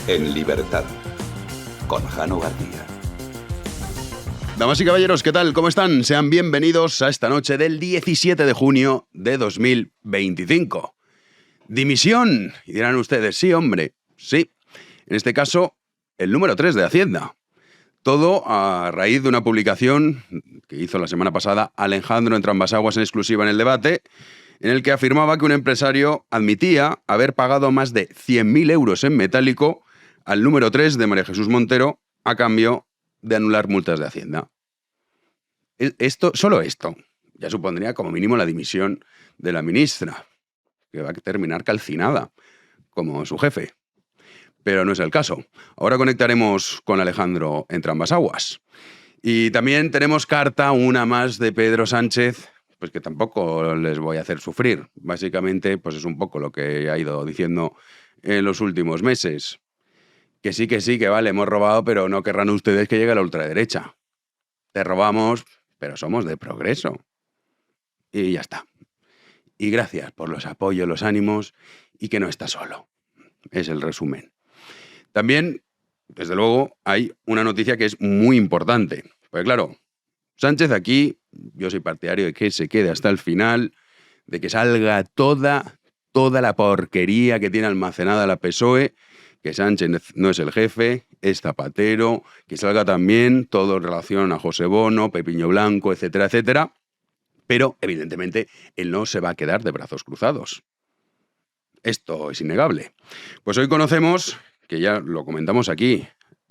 En libertad, con Jano García. Damas y caballeros, ¿qué tal? ¿Cómo están? Sean bienvenidos a esta noche del 17 de junio de 2025. ¡Dimisión! Y dirán ustedes, sí, hombre, sí. En este caso, el número 3 de Hacienda. Todo a raíz de una publicación que hizo la semana pasada Alejandro Entrambasaguas en exclusiva en El Debate, en el que afirmaba que un empresario admitía haber pagado más de 100.000 euros en metálico al número 3 de María Jesús Montero a cambio de anular multas de Hacienda. Solo esto ya supondría como mínimo la dimisión de la ministra, que va a terminar calcinada, como su jefe. Pero no es el caso. Ahora conectaremos con Alejandro Entrambasaguas. Y también tenemos carta, una más de Pedro Sánchez, pues que tampoco les voy a hacer sufrir. Básicamente, pues es un poco lo que ha ido diciendo en los últimos meses. Que sí, que vale, hemos robado, pero no querrán ustedes que llegue la ultraderecha. Te robamos, pero somos de progreso. Y ya está. Y gracias por los apoyos, los ánimos, y que no está solo. Es el resumen. También, desde luego, hay una noticia que es muy importante. Porque claro, Sánchez aquí, yo soy partidario de que se quede hasta el final, de que salga toda la porquería que tiene almacenada la PSOE, que Sánchez no es el jefe, es Zapatero, que salga también todo en relación a José Bono, Pepiño Blanco, etcétera, etcétera. Pero, evidentemente, él no se va a quedar de brazos cruzados. Esto es innegable. Pues hoy conocemos, que ya lo comentamos aquí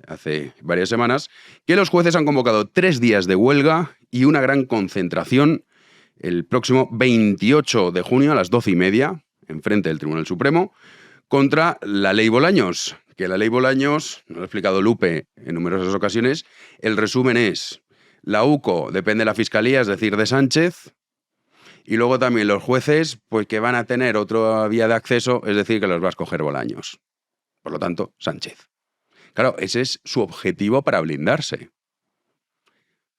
hace varias semanas, que los jueces han convocado 3 días de huelga y una gran concentración el próximo 28 de junio a las 12:30, enfrente del Tribunal Supremo, contra la ley Bolaños. Que la ley Bolaños, nos lo ha explicado Lupe en numerosas ocasiones, el resumen es: la UCO depende de la Fiscalía, es decir, de Sánchez, y luego también los jueces, pues que van a tener otra vía de acceso, es decir, que los va a escoger Bolaños. Por lo tanto, Sánchez. Claro, ese es su objetivo para blindarse.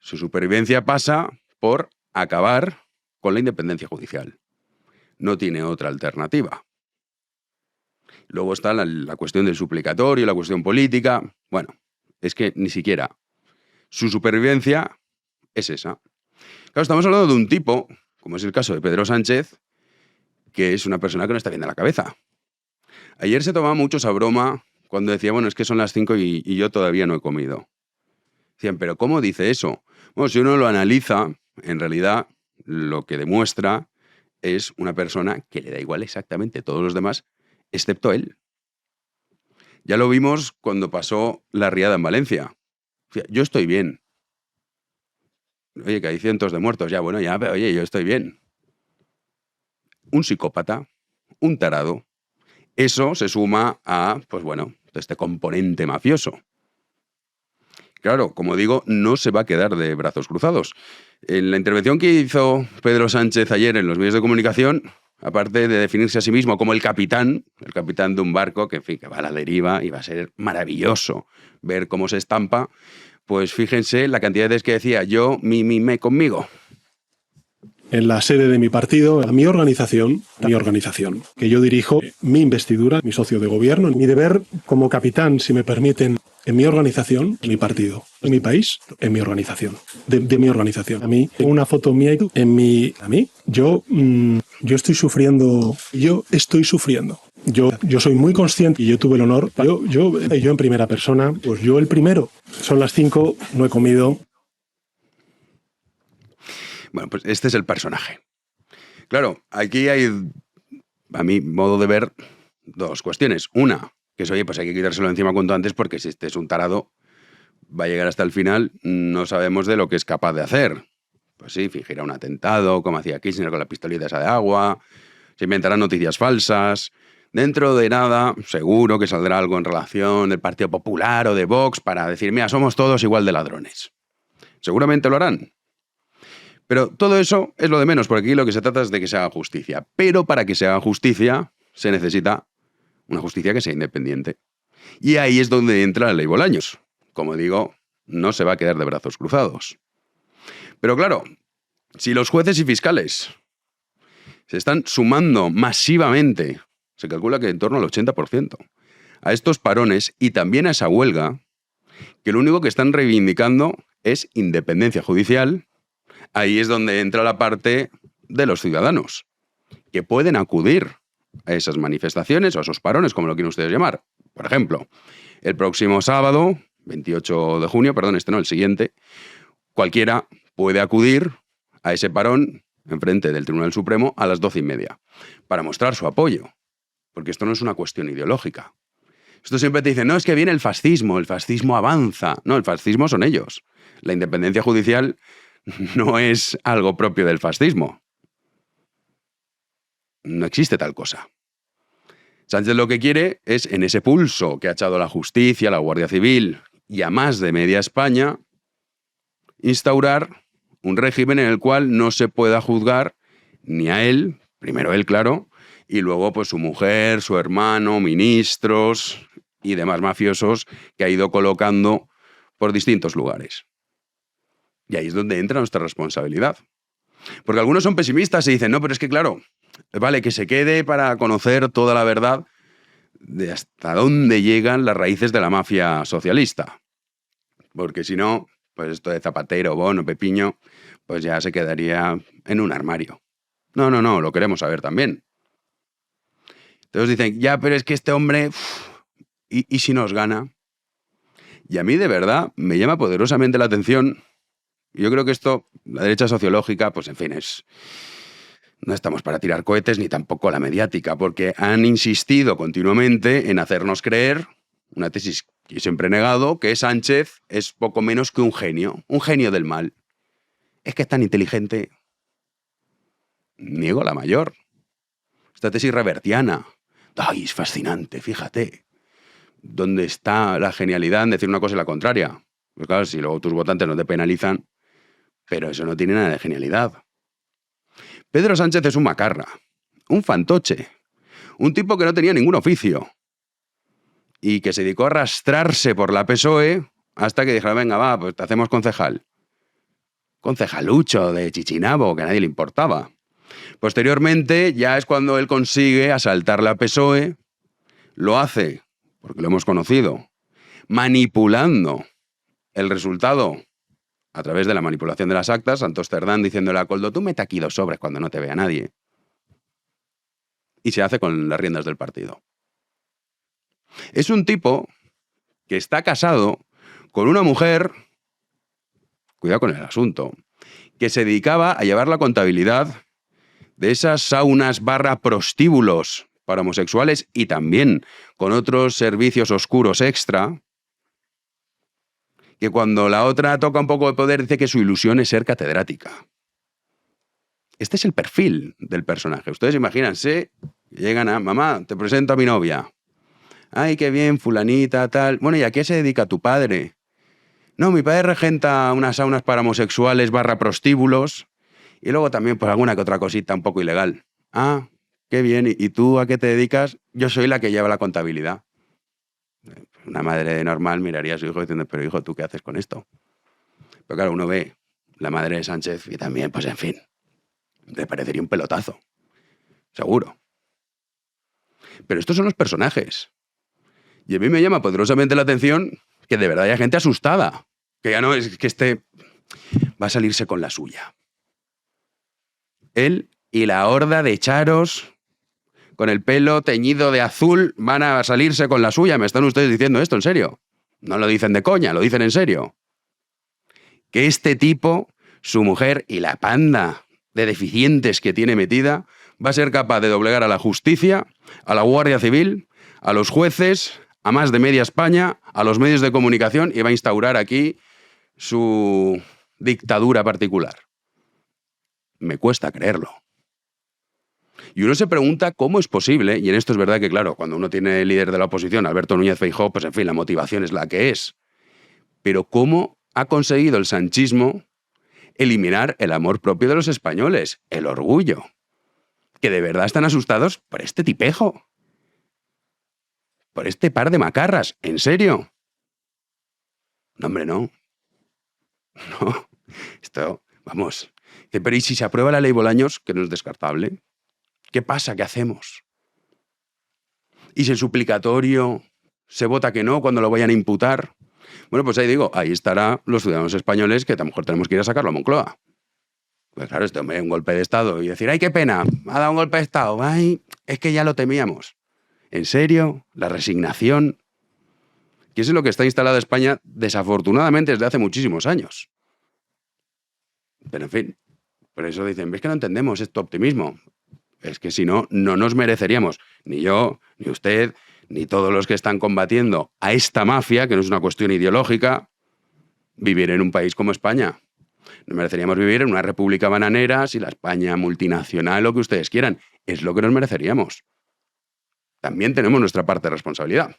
Su supervivencia pasa por acabar con la independencia judicial. No tiene otra alternativa. Luego está la cuestión del suplicatorio, la cuestión política. Bueno, es que ni siquiera su supervivencia es esa. Claro, estamos hablando de un tipo, como es el caso de Pedro Sánchez, que es una persona que no está bien de la cabeza. Ayer se tomaba mucho esa broma cuando decía, bueno, es que son las 5 y yo todavía no he comido. Decían, ¿pero cómo dice eso? Bueno, si uno lo analiza, en realidad lo que demuestra es una persona que le da igual exactamente todos los demás, excepto él. Ya lo vimos cuando pasó la riada en Valencia. Yo estoy bien. Oye, que hay cientos de muertos. Ya, bueno, ya, pero oye, yo estoy bien. Un psicópata, un tarado. Eso se suma a, pues bueno, este componente mafioso. Claro, como digo, no se va a quedar de brazos cruzados. En la intervención que hizo Pedro Sánchez ayer en los medios de comunicación, aparte de definirse a sí mismo como el capitán de un barco que, en fin, que va a la deriva y va a ser maravilloso ver cómo se estampa, pues fíjense la cantidad de veces que decía yo, me conmigo. En la sede de mi partido, mi organización, que yo dirijo, mi investidura, mi socio de gobierno, mi deber como capitán, si me permiten, en mi organización, en mi partido, en mi país, en mi organización, de mi organización. A mí, una foto mía yo estoy sufriendo, Yo soy muy consciente y yo tuve el honor, yo en primera persona, pues yo el primero, son las 5, no he comido. Bueno, pues este es el personaje. Claro, aquí hay, a mi modo de ver, 2 cuestiones. Una, que es, oye, pues hay que quitárselo encima cuanto antes porque si este es un tarado, va a llegar hasta el final, no sabemos de lo que es capaz de hacer. Pues sí, fingirá un atentado, como hacía Kirchner con la pistolita esa de agua, se inventarán noticias falsas. Dentro de nada, seguro que saldrá algo en relación del Partido Popular o de Vox para decir, mira, somos todos igual de ladrones. Seguramente lo harán. Pero todo eso es lo de menos, porque aquí lo que se trata es de que se haga justicia. Pero para que se haga justicia, se necesita una justicia que sea independiente. Y ahí es donde entra la ley Bolaños. Como digo, no se va a quedar de brazos cruzados. Pero claro, si los jueces y fiscales se están sumando masivamente, se calcula que en torno al 80%, a estos parones y también a esa huelga, que lo único que están reivindicando es independencia judicial. Ahí es donde entra la parte de los ciudadanos, que pueden acudir a esas manifestaciones o a esos parones, como lo quieren ustedes llamar. Por ejemplo, el próximo sábado, 28 de junio, perdón, este no, el siguiente, cualquiera puede acudir a ese parón enfrente del Tribunal Supremo a las 12:30 para mostrar su apoyo, porque esto no es una cuestión ideológica. Esto siempre te dicen, no, es que viene el fascismo avanza. No, el fascismo son ellos. La independencia judicial no es algo propio del fascismo. No existe tal cosa. Sánchez lo que quiere es, en ese pulso que ha echado la justicia, la Guardia Civil y a más de media España, instaurar un régimen en el cual no se pueda juzgar ni a él, primero él, claro, y luego pues su mujer, su hermano, ministros y demás mafiosos que ha ido colocando por distintos lugares. Y ahí es donde entra nuestra responsabilidad. Porque algunos son pesimistas y dicen, no, pero es que claro, vale, que se quede para conocer toda la verdad de hasta dónde llegan las raíces de la mafia socialista. Porque si no, pues esto de Zapatero, Bono, Pepiño, pues ya se quedaría en un armario. No, lo queremos saber también. Entonces dicen, ya, pero es que este hombre, ¿y si nos gana? Y a mí de verdad me llama poderosamente la atención. Yo creo que esto, la derecha sociológica, pues en fin, no estamos para tirar cohetes ni tampoco la mediática, porque han insistido continuamente en hacernos creer una tesis que yo siempre he negado, que Sánchez es poco menos que un genio del mal. Es que es tan inteligente. Niego la mayor. Esta tesis revertiana. Ay, es fascinante, fíjate. ¿Dónde está la genialidad en decir una cosa y la contraria? Pues claro, si luego tus votantes no te penalizan, pero eso no tiene nada de genialidad. Pedro Sánchez es un macarra, un fantoche, un tipo que no tenía ningún oficio y que se dedicó a arrastrarse por la PSOE hasta que dijeron, venga, va, pues te hacemos concejal. Concejalucho de Chichinabo, que a nadie le importaba. Posteriormente ya es cuando él consigue asaltar la PSOE, lo hace, porque lo hemos conocido, manipulando el resultado a través de la manipulación de las actas, Santos Cerdán diciéndole a Koldo, tú mete aquí 2 sobres cuando no te vea nadie. Y se hace con las riendas del partido. Es un tipo que está casado con una mujer, cuidado con el asunto, que se dedicaba a llevar la contabilidad de esas saunas / prostíbulos para homosexuales y también con otros servicios oscuros extra, que cuando la otra toca un poco de poder dice que su ilusión es ser catedrática. Este es el perfil del personaje. Ustedes imagínense, llegan a, mamá, te presento a mi novia. Ay, qué bien, fulanita, tal. Bueno, ¿y a qué se dedica tu padre? No, mi padre regenta unas saunas para homosexuales / prostíbulos y luego también pues alguna que otra cosita un poco ilegal. Ah, qué bien. ¿Y tú a qué te dedicas? Yo soy la que lleva la contabilidad. Una madre normal miraría a su hijo diciendo, pero hijo, ¿tú qué haces con esto? Pero claro, uno ve la madre de Sánchez y también, pues en fin, le parecería un pelotazo. Seguro. Pero estos son los personajes. Y a mí me llama poderosamente la atención que de verdad haya gente asustada. Que ya no es que este va a salirse con la suya. Él y la horda de charos con el pelo teñido de azul van a salirse con la suya. ¿Me están ustedes diciendo esto en serio? No lo dicen de coña, lo dicen en serio. Que este tipo, su mujer y la panda de deficientes que tiene metida, va a ser capaz de doblegar a la justicia, a la Guardia Civil, a los jueces, a más de media España, a los medios de comunicación y va a instaurar aquí su dictadura particular. Me cuesta creerlo. Y uno se pregunta cómo es posible, y en esto es verdad que, claro, cuando uno tiene el líder de la oposición, Alberto Núñez Feijóo, pues en fin, la motivación es la que es. Pero ¿cómo ha conseguido el sanchismo eliminar el amor propio de los españoles, el orgullo? Que de verdad están asustados por este tipejo. Por este par de macarras. ¿En serio? No, hombre, no. No. Esto, vamos. Pero ¿y si se aprueba la ley Bolaños, que no es descartable? ¿Qué pasa? ¿Qué hacemos? ¿Y si el suplicatorio se vota que no cuando lo vayan a imputar. Bueno, pues ahí digo, ahí estará los ciudadanos españoles que a lo mejor tenemos que ir a sacarlo a Moncloa. Pues claro, este hombre, un golpe de Estado y decir, ¡ay, qué pena! Ha dado un golpe de Estado. ¡Ay, es que ya lo temíamos! ¿En serio? ¿La resignación? Que eso es lo que está instalado en España, desafortunadamente, desde hace muchísimos años. Pero en fin, por eso dicen, ¿ves que no entendemos este optimismo? Es que si no, no nos mereceríamos, ni yo, ni usted, ni todos los que están combatiendo a esta mafia, que no es una cuestión ideológica, vivir en un país como España. Nos mereceríamos vivir en una república bananera, si la España multinacional, lo que ustedes quieran. Es lo que nos mereceríamos. También tenemos nuestra parte de responsabilidad.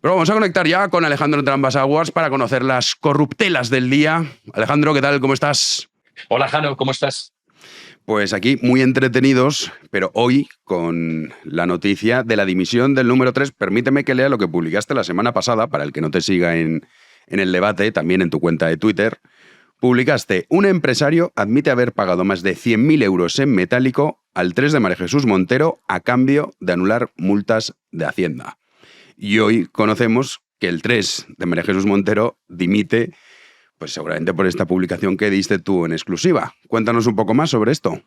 Pero vamos a conectar ya con Alejandro entre ambas aguas para conocer las corruptelas del día. Alejandro, ¿qué tal? ¿Cómo estás? Hola, Jano, ¿cómo estás? Pues aquí muy entretenidos, pero hoy con la noticia de la dimisión del número 3. Permíteme que lea lo que publicaste la semana pasada, para el que no te siga en el debate, también en tu cuenta de Twitter. Publicaste, un empresario admite haber pagado más de 100.000 euros en metálico al 3 de María Jesús Montero a cambio de anular multas de Hacienda. Y hoy conocemos que el 3 de María Jesús Montero dimite, pues seguramente por esta publicación que diste tú en exclusiva. Cuéntanos un poco más sobre esto.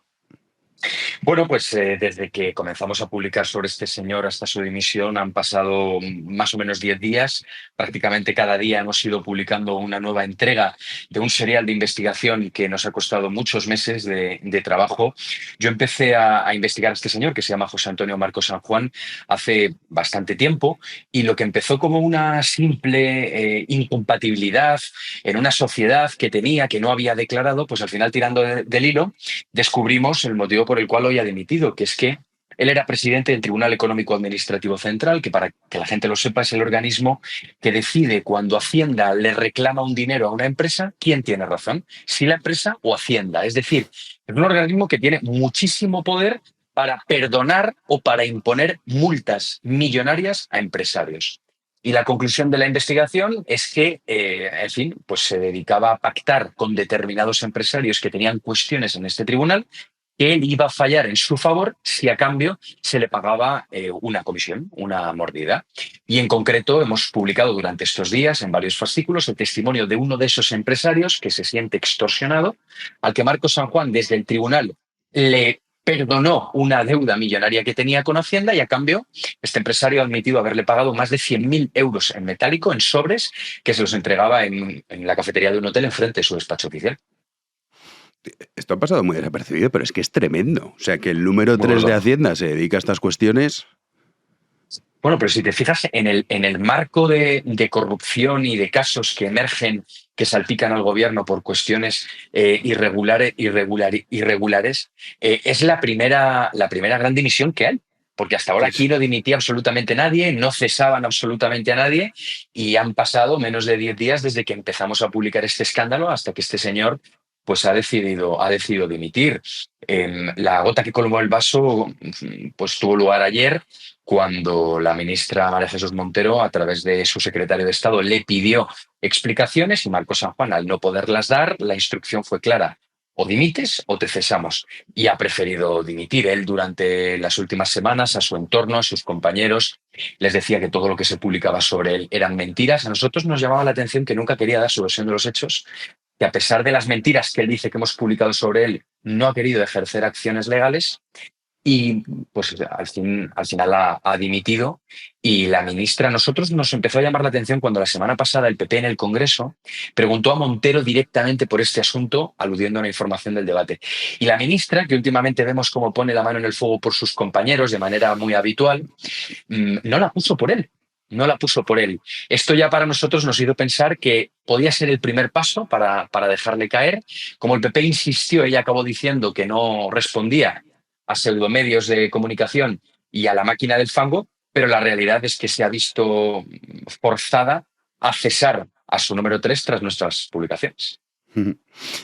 Bueno, pues desde que comenzamos a publicar sobre este señor hasta su dimisión han pasado más o menos 10 días. Prácticamente cada día hemos ido publicando una nueva entrega de un serial de investigación que nos ha costado muchos meses de trabajo. Yo empecé a investigar a este señor, que se llama José Antonio Marcos San Juan, hace bastante tiempo, y lo que empezó como una simple incompatibilidad en una sociedad que tenía, que no había declarado, pues al final, tirando del hilo, descubrimos el motivo por el cual hoy ha dimitido, que es que él era presidente del Tribunal Económico Administrativo Central, que para que la gente lo sepa es el organismo que decide cuando Hacienda le reclama un dinero a una empresa, quién tiene razón, si la empresa o Hacienda. Es decir, es un organismo que tiene muchísimo poder para perdonar o para imponer multas millonarias a empresarios. Y la conclusión de la investigación es que, en fin, pues se dedicaba a pactar con determinados empresarios que tenían cuestiones en este tribunal, que él iba a fallar en su favor si a cambio se le pagaba una comisión, una mordida. Y en concreto hemos publicado durante estos días en varios fascículos el testimonio de uno de esos empresarios que se siente extorsionado, al que Marcos San Juan desde el tribunal le perdonó una deuda millonaria que tenía con Hacienda y a cambio este empresario ha admitido haberle pagado más de 100.000 euros en metálico, en sobres, que se los entregaba en la cafetería de un hotel enfrente de su despacho oficial. Esto ha pasado muy desapercibido, pero es que es tremendo. O sea, que el número 3 de Hacienda se dedica a estas cuestiones. Bueno, pero si te fijas en el marco de corrupción y de casos que emergen, que salpican al gobierno por cuestiones irregulares, es la primera gran dimisión que hay. Porque hasta ahora aquí no dimitía absolutamente nadie, no cesaban absolutamente a nadie y han pasado menos de 10 días desde que empezamos a publicar este escándalo hasta que este señor pues ha decidido dimitir. La gota que colmó el vaso pues tuvo lugar ayer, cuando la ministra María Jesús Montero, a través de su secretario de Estado, le pidió explicaciones y Marcos San Juan, al no poderlas dar, la instrucción fue clara: o dimites o te cesamos. Y ha preferido dimitir. Él durante las últimas semanas a su entorno, a sus compañeros, les decía que todo lo que se publicaba sobre él eran mentiras. A nosotros nos llamaba la atención que nunca quería dar su versión de los hechos, que a pesar de las mentiras que él dice que hemos publicado sobre él, no ha querido ejercer acciones legales y pues al final ha dimitido. Y la ministra, a nosotros nos empezó a llamar la atención cuando la semana pasada el PP en el Congreso preguntó a Montero directamente por este asunto, aludiendo a una información del debate. Y la ministra, que últimamente vemos cómo pone la mano en el fuego por sus compañeros de manera muy habitual, no la puso por él. No la puso por él. Esto ya para nosotros nos hizo pensar que podía ser el primer paso para dejarle caer. Como el PP insistió, ella acabó diciendo que no respondía a pseudomedios de comunicación y a la máquina del fango, pero la realidad es que se ha visto forzada a cesar a su número 3 tras nuestras publicaciones.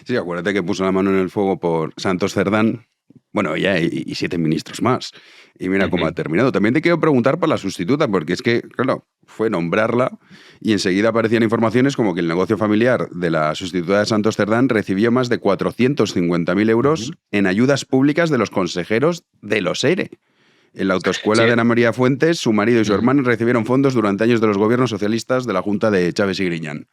Sí, acuérdate que puso la mano en el fuego por Santos Cerdán, bueno, ella y 7 ministros más. Y mira cómo ha terminado. También te quiero preguntar por la sustituta, porque es que, claro, fue nombrarla y enseguida aparecían informaciones como que el negocio familiar de la sustituta de Santos Cerdán recibió más de 450.000 euros en ayudas públicas de los consejeros de los ERE. En la autoescuela Sí. de Ana María Fuentes, su marido y su hermana recibieron fondos durante años de los gobiernos socialistas de la Junta de Chávez y Griñán.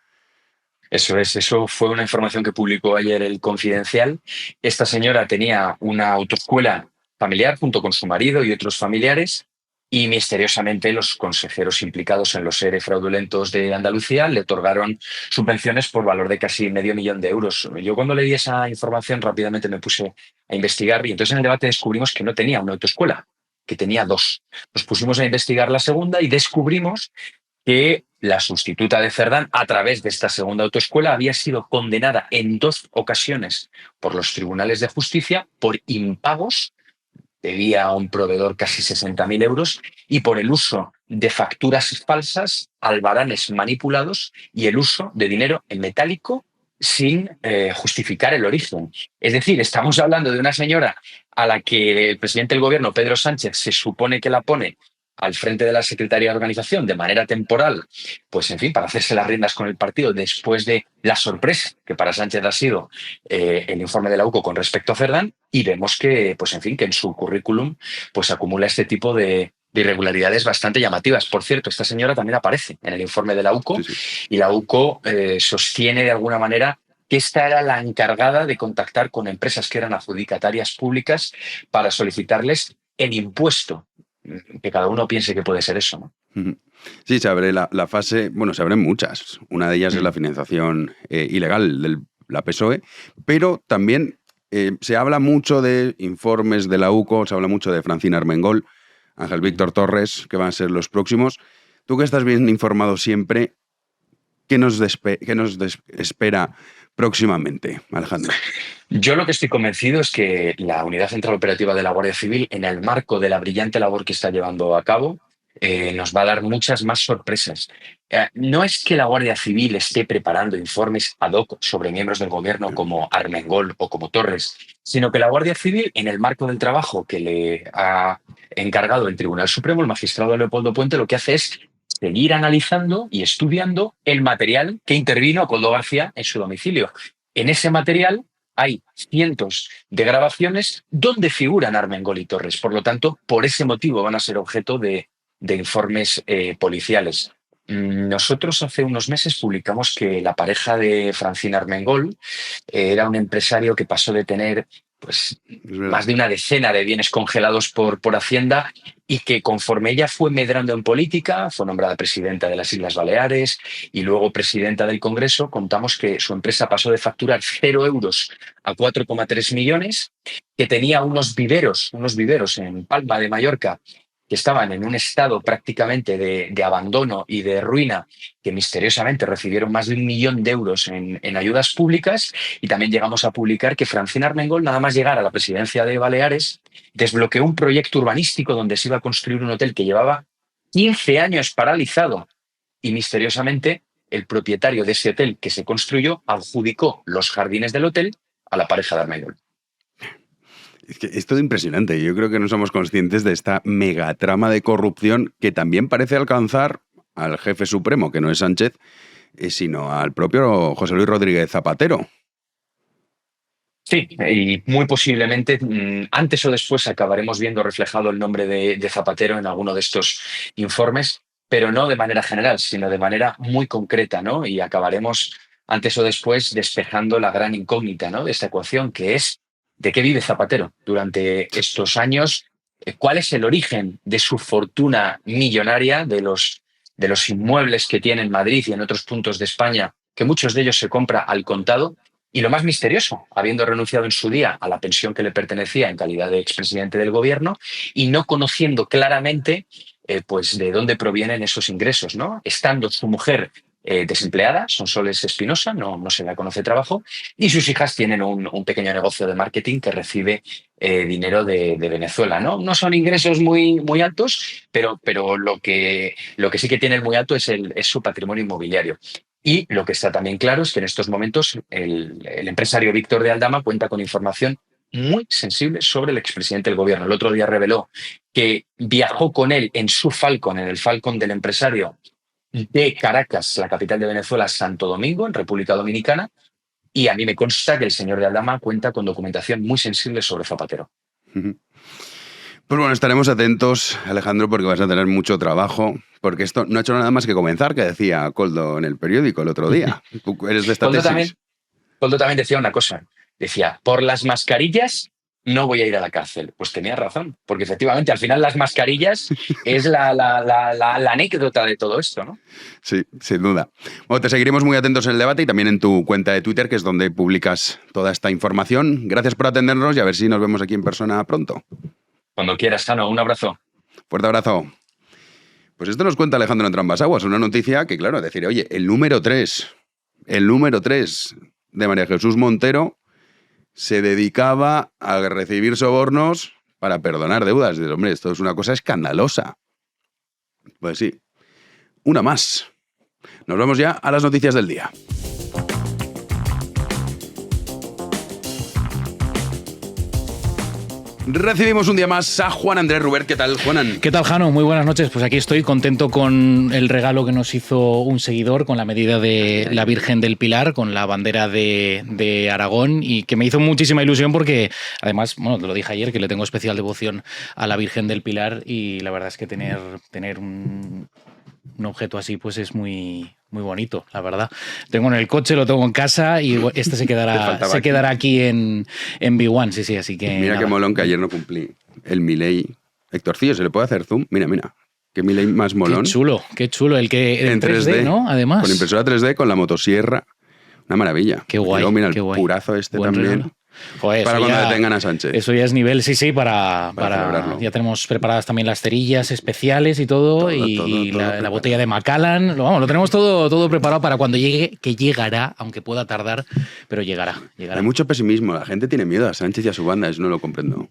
Eso fue una información que publicó ayer el Confidencial. Esta señora tenía una autoescuela familiar junto con su marido y otros familiares y misteriosamente los consejeros implicados en los ERE fraudulentos de Andalucía le otorgaron subvenciones por valor de casi $500,000. Yo cuando leí esa información rápidamente me puse a investigar y entonces en el debate descubrimos que no tenía una autoescuela, que tenía dos. Nos pusimos a investigar la segunda y descubrimos que la sustituta de Cerdán, a través de esta segunda autoescuela, había sido condenada en 2 ocasiones por los tribunales de justicia por impagos, debía a un proveedor casi 60.000 euros, y por el uso de facturas falsas, albaranes manipulados y el uso de dinero en metálico sin justificar el origen. Es decir, estamos hablando de una señora a la que el presidente del gobierno, Pedro Sánchez, se supone que la pone al frente de la Secretaría de Organización de manera temporal, pues en fin, para hacerse las riendas con el partido después de la sorpresa que para Sánchez ha sido el informe de la UCO con respecto a Cerdán, y vemos que, pues en fin, que en su currículum pues acumula este tipo de irregularidades bastante llamativas. Por cierto, esta señora también aparece en el informe de la UCO, Sí. y la UCO sostiene de alguna manera que esta era la encargada de contactar con empresas que eran adjudicatarias públicas para solicitarles el impuesto. Que cada uno piense que puede ser eso, ¿no? Sí, se abre la fase, bueno, se abren muchas. Una de ellas es la financiación ilegal de la PSOE, pero también se habla mucho de informes de la UCO, se habla mucho de Francina Armengol, Ángel Víctor Torres, que van a ser los próximos. Tú que estás bien informado siempre, ¿qué nos espera próximamente, Alejandro? Yo lo que estoy convencido es que la Unidad Central Operativa de la Guardia Civil, en el marco de la brillante labor que está llevando a cabo, nos va a dar muchas más sorpresas. No es que la Guardia Civil esté preparando informes ad hoc sobre miembros del gobierno como Armengol o como Torres, sino que la Guardia Civil, en el marco del trabajo que le ha encargado el Tribunal Supremo, el magistrado Leopoldo Puente, lo que hace es seguir analizando y estudiando el material que intervino a Koldo García en su domicilio. En ese material hay cientos de grabaciones donde figuran Armengol y Torres. Por lo tanto, por ese motivo van a ser objeto de informes policiales. Nosotros hace unos meses publicamos que la pareja de Francina Armengol era un empresario que pasó de tener pues, más de una decena de bienes congelados por Hacienda, y que conforme ella fue medrando en política, fue nombrada presidenta de las Islas Baleares y luego presidenta del Congreso, contamos que su empresa pasó de facturar 0 euros a 4,3 millones, que tenía unos viveros en Palma de Mallorca que estaban en un estado prácticamente de abandono y de ruina, que misteriosamente recibieron más de 1 millón de euros en ayudas públicas. Y también llegamos a publicar que Francina Armengol, nada más llegar a la presidencia de Baleares, desbloqueó un proyecto urbanístico donde se iba a construir un hotel que llevaba 15 años paralizado, y misteriosamente el propietario de ese hotel que se construyó adjudicó los jardines del hotel a la pareja de Armengol. Es que es todo impresionante. Yo creo que no somos conscientes de esta megatrama de corrupción que también parece alcanzar al jefe supremo, que no es Sánchez, sino al propio José Luis Rodríguez Zapatero. Sí, y muy posiblemente antes o después acabaremos viendo reflejado el nombre de Zapatero en alguno de estos informes, pero no de manera general, sino de manera muy concreta, ¿no? Y acabaremos antes o después despejando la gran incógnita, ¿no?, de esta ecuación, que es ¿de qué vive Zapatero durante estos años? ¿Cuál es el origen de su fortuna millonaria, de los inmuebles que tiene en Madrid y en otros puntos de España, que muchos de ellos se compra al contado? Y lo más misterioso, habiendo renunciado en su día a la pensión que le pertenecía en calidad de expresidente del gobierno y no conociendo claramente pues de dónde provienen esos ingresos, ¿no? Estando su mujer desempleada, Sonsoles Espinosa, no se le conoce trabajo, y sus hijas tienen un pequeño negocio de marketing que recibe dinero de Venezuela, ¿no? No son ingresos muy, muy altos, pero lo que sí que tienen muy alto es su patrimonio inmobiliario. Y lo que está también claro es que en estos momentos el empresario Víctor de Aldama cuenta con información muy sensible sobre el expresidente del gobierno. El otro día reveló que viajó con él en su Falcon, en el Falcon del empresario, de Caracas, la capital de Venezuela, a Santo Domingo, en República Dominicana, y a mí me consta que el señor de Aldama cuenta con documentación muy sensible sobre Zapatero. Pues bueno, estaremos atentos, Alejandro, porque vas a tener mucho trabajo, porque esto no ha hecho nada más que comenzar, que decía Koldo en el periódico el otro día. Tú eres de esta tesis. Koldo también decía una cosa. Decía, por las mascarillas no voy a ir a la cárcel. Pues tenía razón, porque efectivamente al final las mascarillas es la anécdota de todo esto, ¿no? Sí, sin duda. Bueno, te seguiremos muy atentos en el debate y también en tu cuenta de Twitter, que es donde publicas toda esta información. Gracias por atendernos y a ver si nos vemos aquí en persona pronto. Cuando quieras, Jano, un abrazo. Fuerte abrazo. Pues esto nos cuenta Alejandro Entrambas-Aguas, una noticia que, claro, decir, oye, el número 3 de María Jesús Montero se dedicaba a recibir sobornos para perdonar deudas. Dices, hombre, esto es una cosa escandalosa. Pues sí, una más. Nos vamos ya a las noticias del día. Recibimos un día más a Juan Andrés Rubert. ¿Qué tal, Juanan? ¿Qué tal, Jano? Muy buenas noches. Pues aquí estoy contento con el regalo que nos hizo un seguidor con la medida de la Virgen del Pilar, con la bandera de Aragón, y que me hizo muchísima ilusión porque, además, bueno, te lo dije ayer, que le tengo especial devoción a la Virgen del Pilar, y la verdad es que tener un objeto así pues es muy bonito, la verdad. Tengo en el coche, lo tengo en casa y este se quedará aquí en B1, sí, así que... Mira qué molón que ayer no cumplí. El Milei. Héctorcillo, ¿se le puede hacer zoom? Mira. Qué Milei más molón. Qué chulo. El que en 3D, ¿no? Además. Con impresora 3D, con la motosierra. Una maravilla. Qué guay. Y luego, mira, qué el guay. Purazo este Buen también. regalo. Joder, para cuando detengan a Sánchez. Eso ya es nivel, sí, para celebrarlo. Ya tenemos preparadas también las cerillas especiales y todo la botella de Macallan. Lo tenemos todo preparado para cuando llegue, que llegará, aunque pueda tardar, pero llegará. Hay mucho pesimismo. La gente tiene miedo a Sánchez y a su banda, eso no lo comprendo.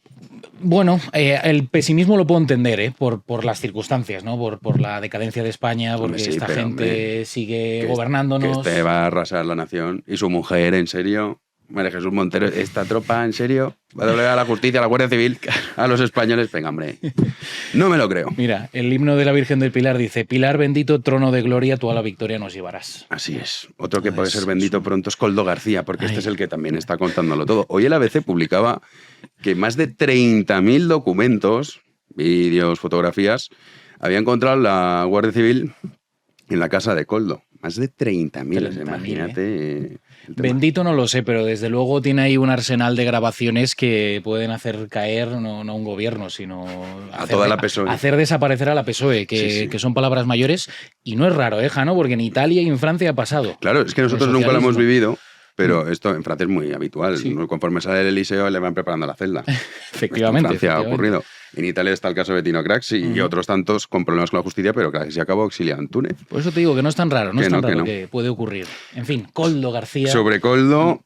Bueno, el pesimismo lo puedo entender, por las circunstancias, ¿no? Por la decadencia de España, porque sí, esta gente sigue gobernándonos. Que va a arrasar la nación. Y su mujer, en serio. María Jesús Montero, esta tropa, ¿en serio? ¿Va a doblegar a la justicia, a la Guardia Civil, a los españoles? Venga, hombre. No me lo creo. Mira, el himno de la Virgen del Pilar dice: Pilar bendito, trono de gloria, tú a la victoria nos llevarás. Así es. Otro que puede ser bendito pronto es Koldo García, porque este es el que también está contándolo todo. Hoy el ABC publicaba que más de 30.000 documentos, vídeos, fotografías, había encontrado la Guardia Civil en la casa de Koldo. Más de 30.000, imagínate. Bendito no lo sé, pero desde luego tiene ahí un arsenal de grabaciones que pueden hacer caer no un gobierno, sino toda la PSOE. Hacer desaparecer a la PSOE, que son palabras mayores. Y no es raro, Jano, porque en Italia y en Francia ha pasado. Claro, es que nosotros nunca lo hemos vivido. Pero esto en Francia es muy habitual. Sí. Conforme sale el Eliseo le van preparando la celda. Efectivamente. En Francia ha ocurrido. En Italia está el caso de Bettino Craxi y otros tantos con problemas con la justicia, pero Craxi acabó exiliado en Túnez. Por eso te digo que no es tan raro, que puede ocurrir. En fin, Koldo García. Sobre Koldo,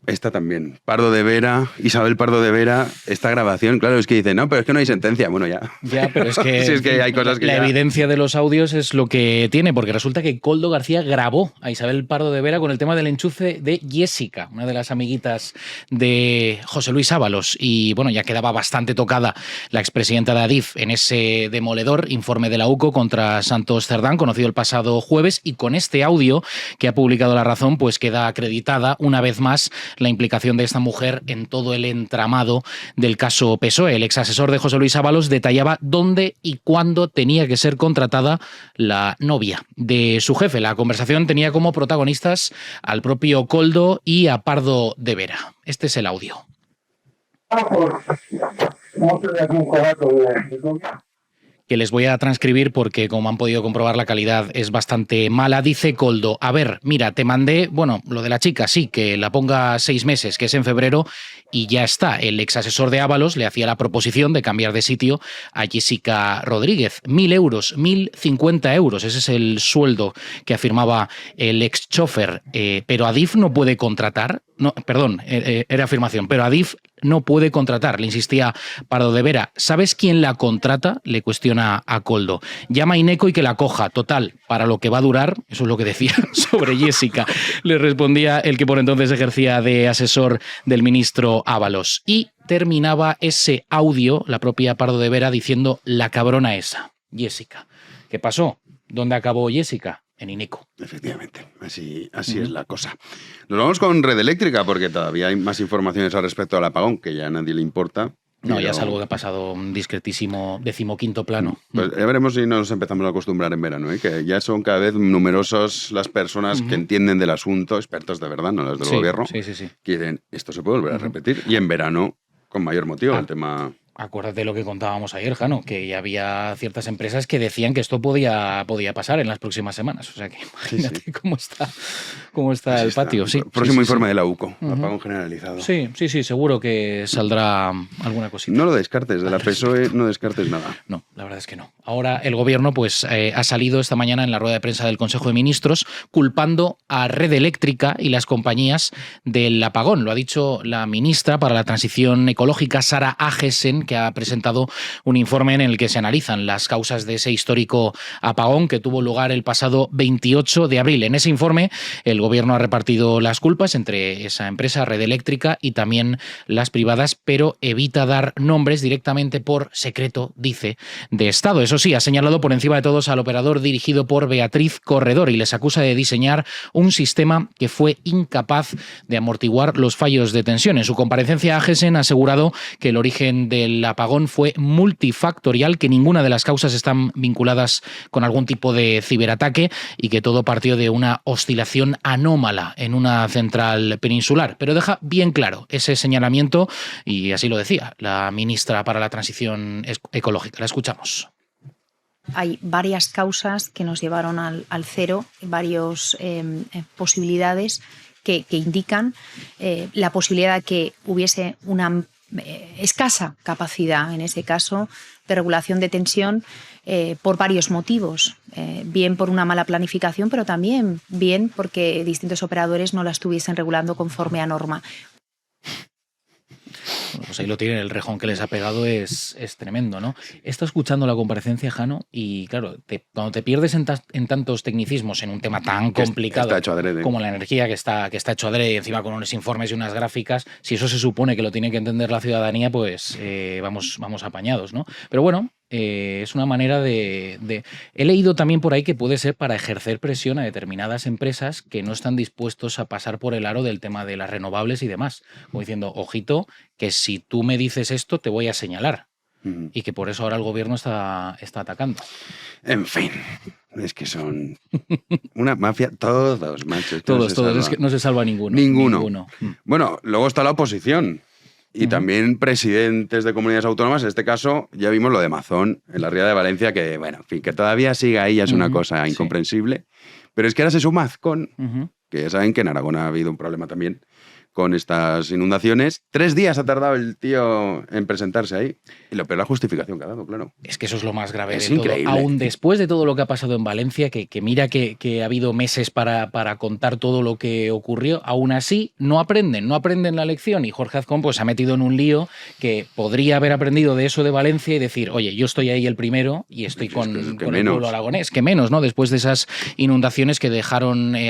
esta también. Pardo de Vera, Isabel Pardo de Vera, esta grabación, claro, es que dice, no, pero es que no hay sentencia. Bueno, ya. Ya, pero es que, sí, es que hay cosas que la evidencia de los audios es lo que tiene, porque resulta que Koldo García grabó a Isabel Pardo de Vera con el tema del enchufe de Jessica, una de las amiguitas de José Luis Ábalos. Y bueno, ya quedaba bastante tocada la expresidenta de Adif en ese demoledor informe de la UCO contra Santos Cerdán, conocido el pasado jueves, y con este audio que ha publicado La Razón, pues queda acreditada una vez más la implicación de esta mujer en todo el entramado del caso PSOE. El exasesor de José Luis Ábalos detallaba dónde y cuándo tenía que ser contratada la novia de su jefe. La conversación tenía como protagonistas al propio Koldo y a Pardo de Vera. Este es el audio. Que les voy a transcribir porque, como han podido comprobar, la calidad es bastante mala. Dice Koldo: a ver, mira, te mandé, lo de la chica, sí, que la ponga 6 meses, que es en febrero, y ya está. El exasesor de Ábalos le hacía la proposición de cambiar de sitio a Jessica Rodríguez. 1.000 euros, 1.050 euros, ese es el sueldo que afirmaba el ex chofer. Pero Adif no puede contratar, era afirmación, pero Adif no puede contratar, le insistía Pardo de Vera. ¿Sabes quién la contrata?, le cuestiona a Koldo. Llama a Ineco y que la coja. Total, para lo que va a durar, eso es lo que decía sobre Jessica. Le respondía el que por entonces ejercía de asesor del ministro Ábalos. Y terminaba ese audio, la propia Pardo de Vera, diciendo: la cabrona esa, Jessica. ¿Qué pasó? ¿Dónde acabó Jessica? En Ineco. Efectivamente, así es la cosa. Nos vamos con Red Eléctrica porque todavía hay más informaciones al respecto al apagón, que ya a nadie le importa, No, ya es algo que ha pasado un discretísimo 15º plano. Pues ya veremos si nos empezamos a acostumbrar en verano, ¿eh? Que ya son cada vez numerosos las personas que entienden del asunto, expertos de verdad, no los del gobierno, sí. que dicen, esto se puede volver a repetir. Y en verano, con mayor motivo, el tema... Acuérdate de lo que contábamos ayer, Jano, que ya había ciertas empresas que decían que esto podía pasar en las próximas semanas. O sea que imagínate cómo está el patio. Sí, próximo informe de la UCO, apagón generalizado. Sí, seguro que saldrá alguna cosita. No lo descartes, de la PSOE no descartes nada. No, la verdad es que no. Ahora el gobierno pues ha salido esta mañana en la rueda de prensa del Consejo de Ministros culpando a Red Eléctrica y las compañías del apagón. Lo ha dicho la ministra para la Transición Ecológica, Sara Agesen, que ha presentado un informe en el que se analizan las causas de ese histórico apagón que tuvo lugar el pasado 28 de abril. En ese informe, el gobierno ha repartido las culpas entre esa empresa, Red Eléctrica, y también las privadas, pero evita dar nombres directamente por secreto, dice, de Estado. Eso sí, ha señalado por encima de todos al operador dirigido por Beatriz Corredor y les acusa de diseñar un sistema que fue incapaz de amortiguar los fallos de tensión. En su comparecencia, Agesen ha asegurado que el origen del apagón fue multifactorial, que ninguna de las causas están vinculadas con algún tipo de ciberataque y que todo partió de una oscilación anómala en una central peninsular. Pero deja bien claro ese señalamiento y así lo decía la ministra para la Transición Ecológica. La escuchamos. Hay varias causas que nos llevaron al cero, varias posibilidades que indican la posibilidad de que hubiese una escasa capacidad, en ese caso, de regulación de tensión por varios motivos. Bien por una mala planificación, pero también bien porque distintos operadores no la estuviesen regulando conforme a norma. Bueno, pues ahí lo tienen, el rejón que les ha pegado es tremendo, ¿no? He estado escuchando la comparecencia, Jano, y claro, cuando te pierdes en tantos tecnicismos en un tema tan complicado como la energía, que está hecho adrede, y encima con unos informes y unas gráficas, si eso se supone que lo tiene que entender la ciudadanía, pues vamos apañados, ¿no? Pero bueno, es una manera de... He leído también por ahí que puede ser para ejercer presión a determinadas empresas que no están dispuestos a pasar por el aro del tema de las renovables y demás. Como diciendo, ojito, que si tú me dices esto, te voy a señalar. Y que por eso ahora el gobierno está atacando. En fin, es que son una mafia, todos, macho. Todos, es que no se salva ninguno. Ninguno. Bueno, luego está la oposición. Y también presidentes de comunidades autónomas. En este caso, ya vimos lo de Mazón en la Ría de Valencia, que, bueno, en fin, que todavía sigue ahí, ya es una cosa incomprensible. Pero es que ahora se suma Azcón, que ya saben que en Aragón ha habido un problema también con estas inundaciones. 3 días ha tardado el tío en presentarse ahí. Y lo peor, la justificación que ha dado, claro. Es que eso es lo más grave es de increíble. todo. Aún después de todo lo que ha pasado en Valencia, que mira que ha habido meses para contar todo lo que ocurrió, aún así no aprenden la lección. Y Jorge Azcón pues se ha metido en un lío que podría haber aprendido de eso de Valencia y decir, oye, yo estoy ahí el primero y estoy con el pueblo aragonés. Que menos, ¿no? Después de esas inundaciones que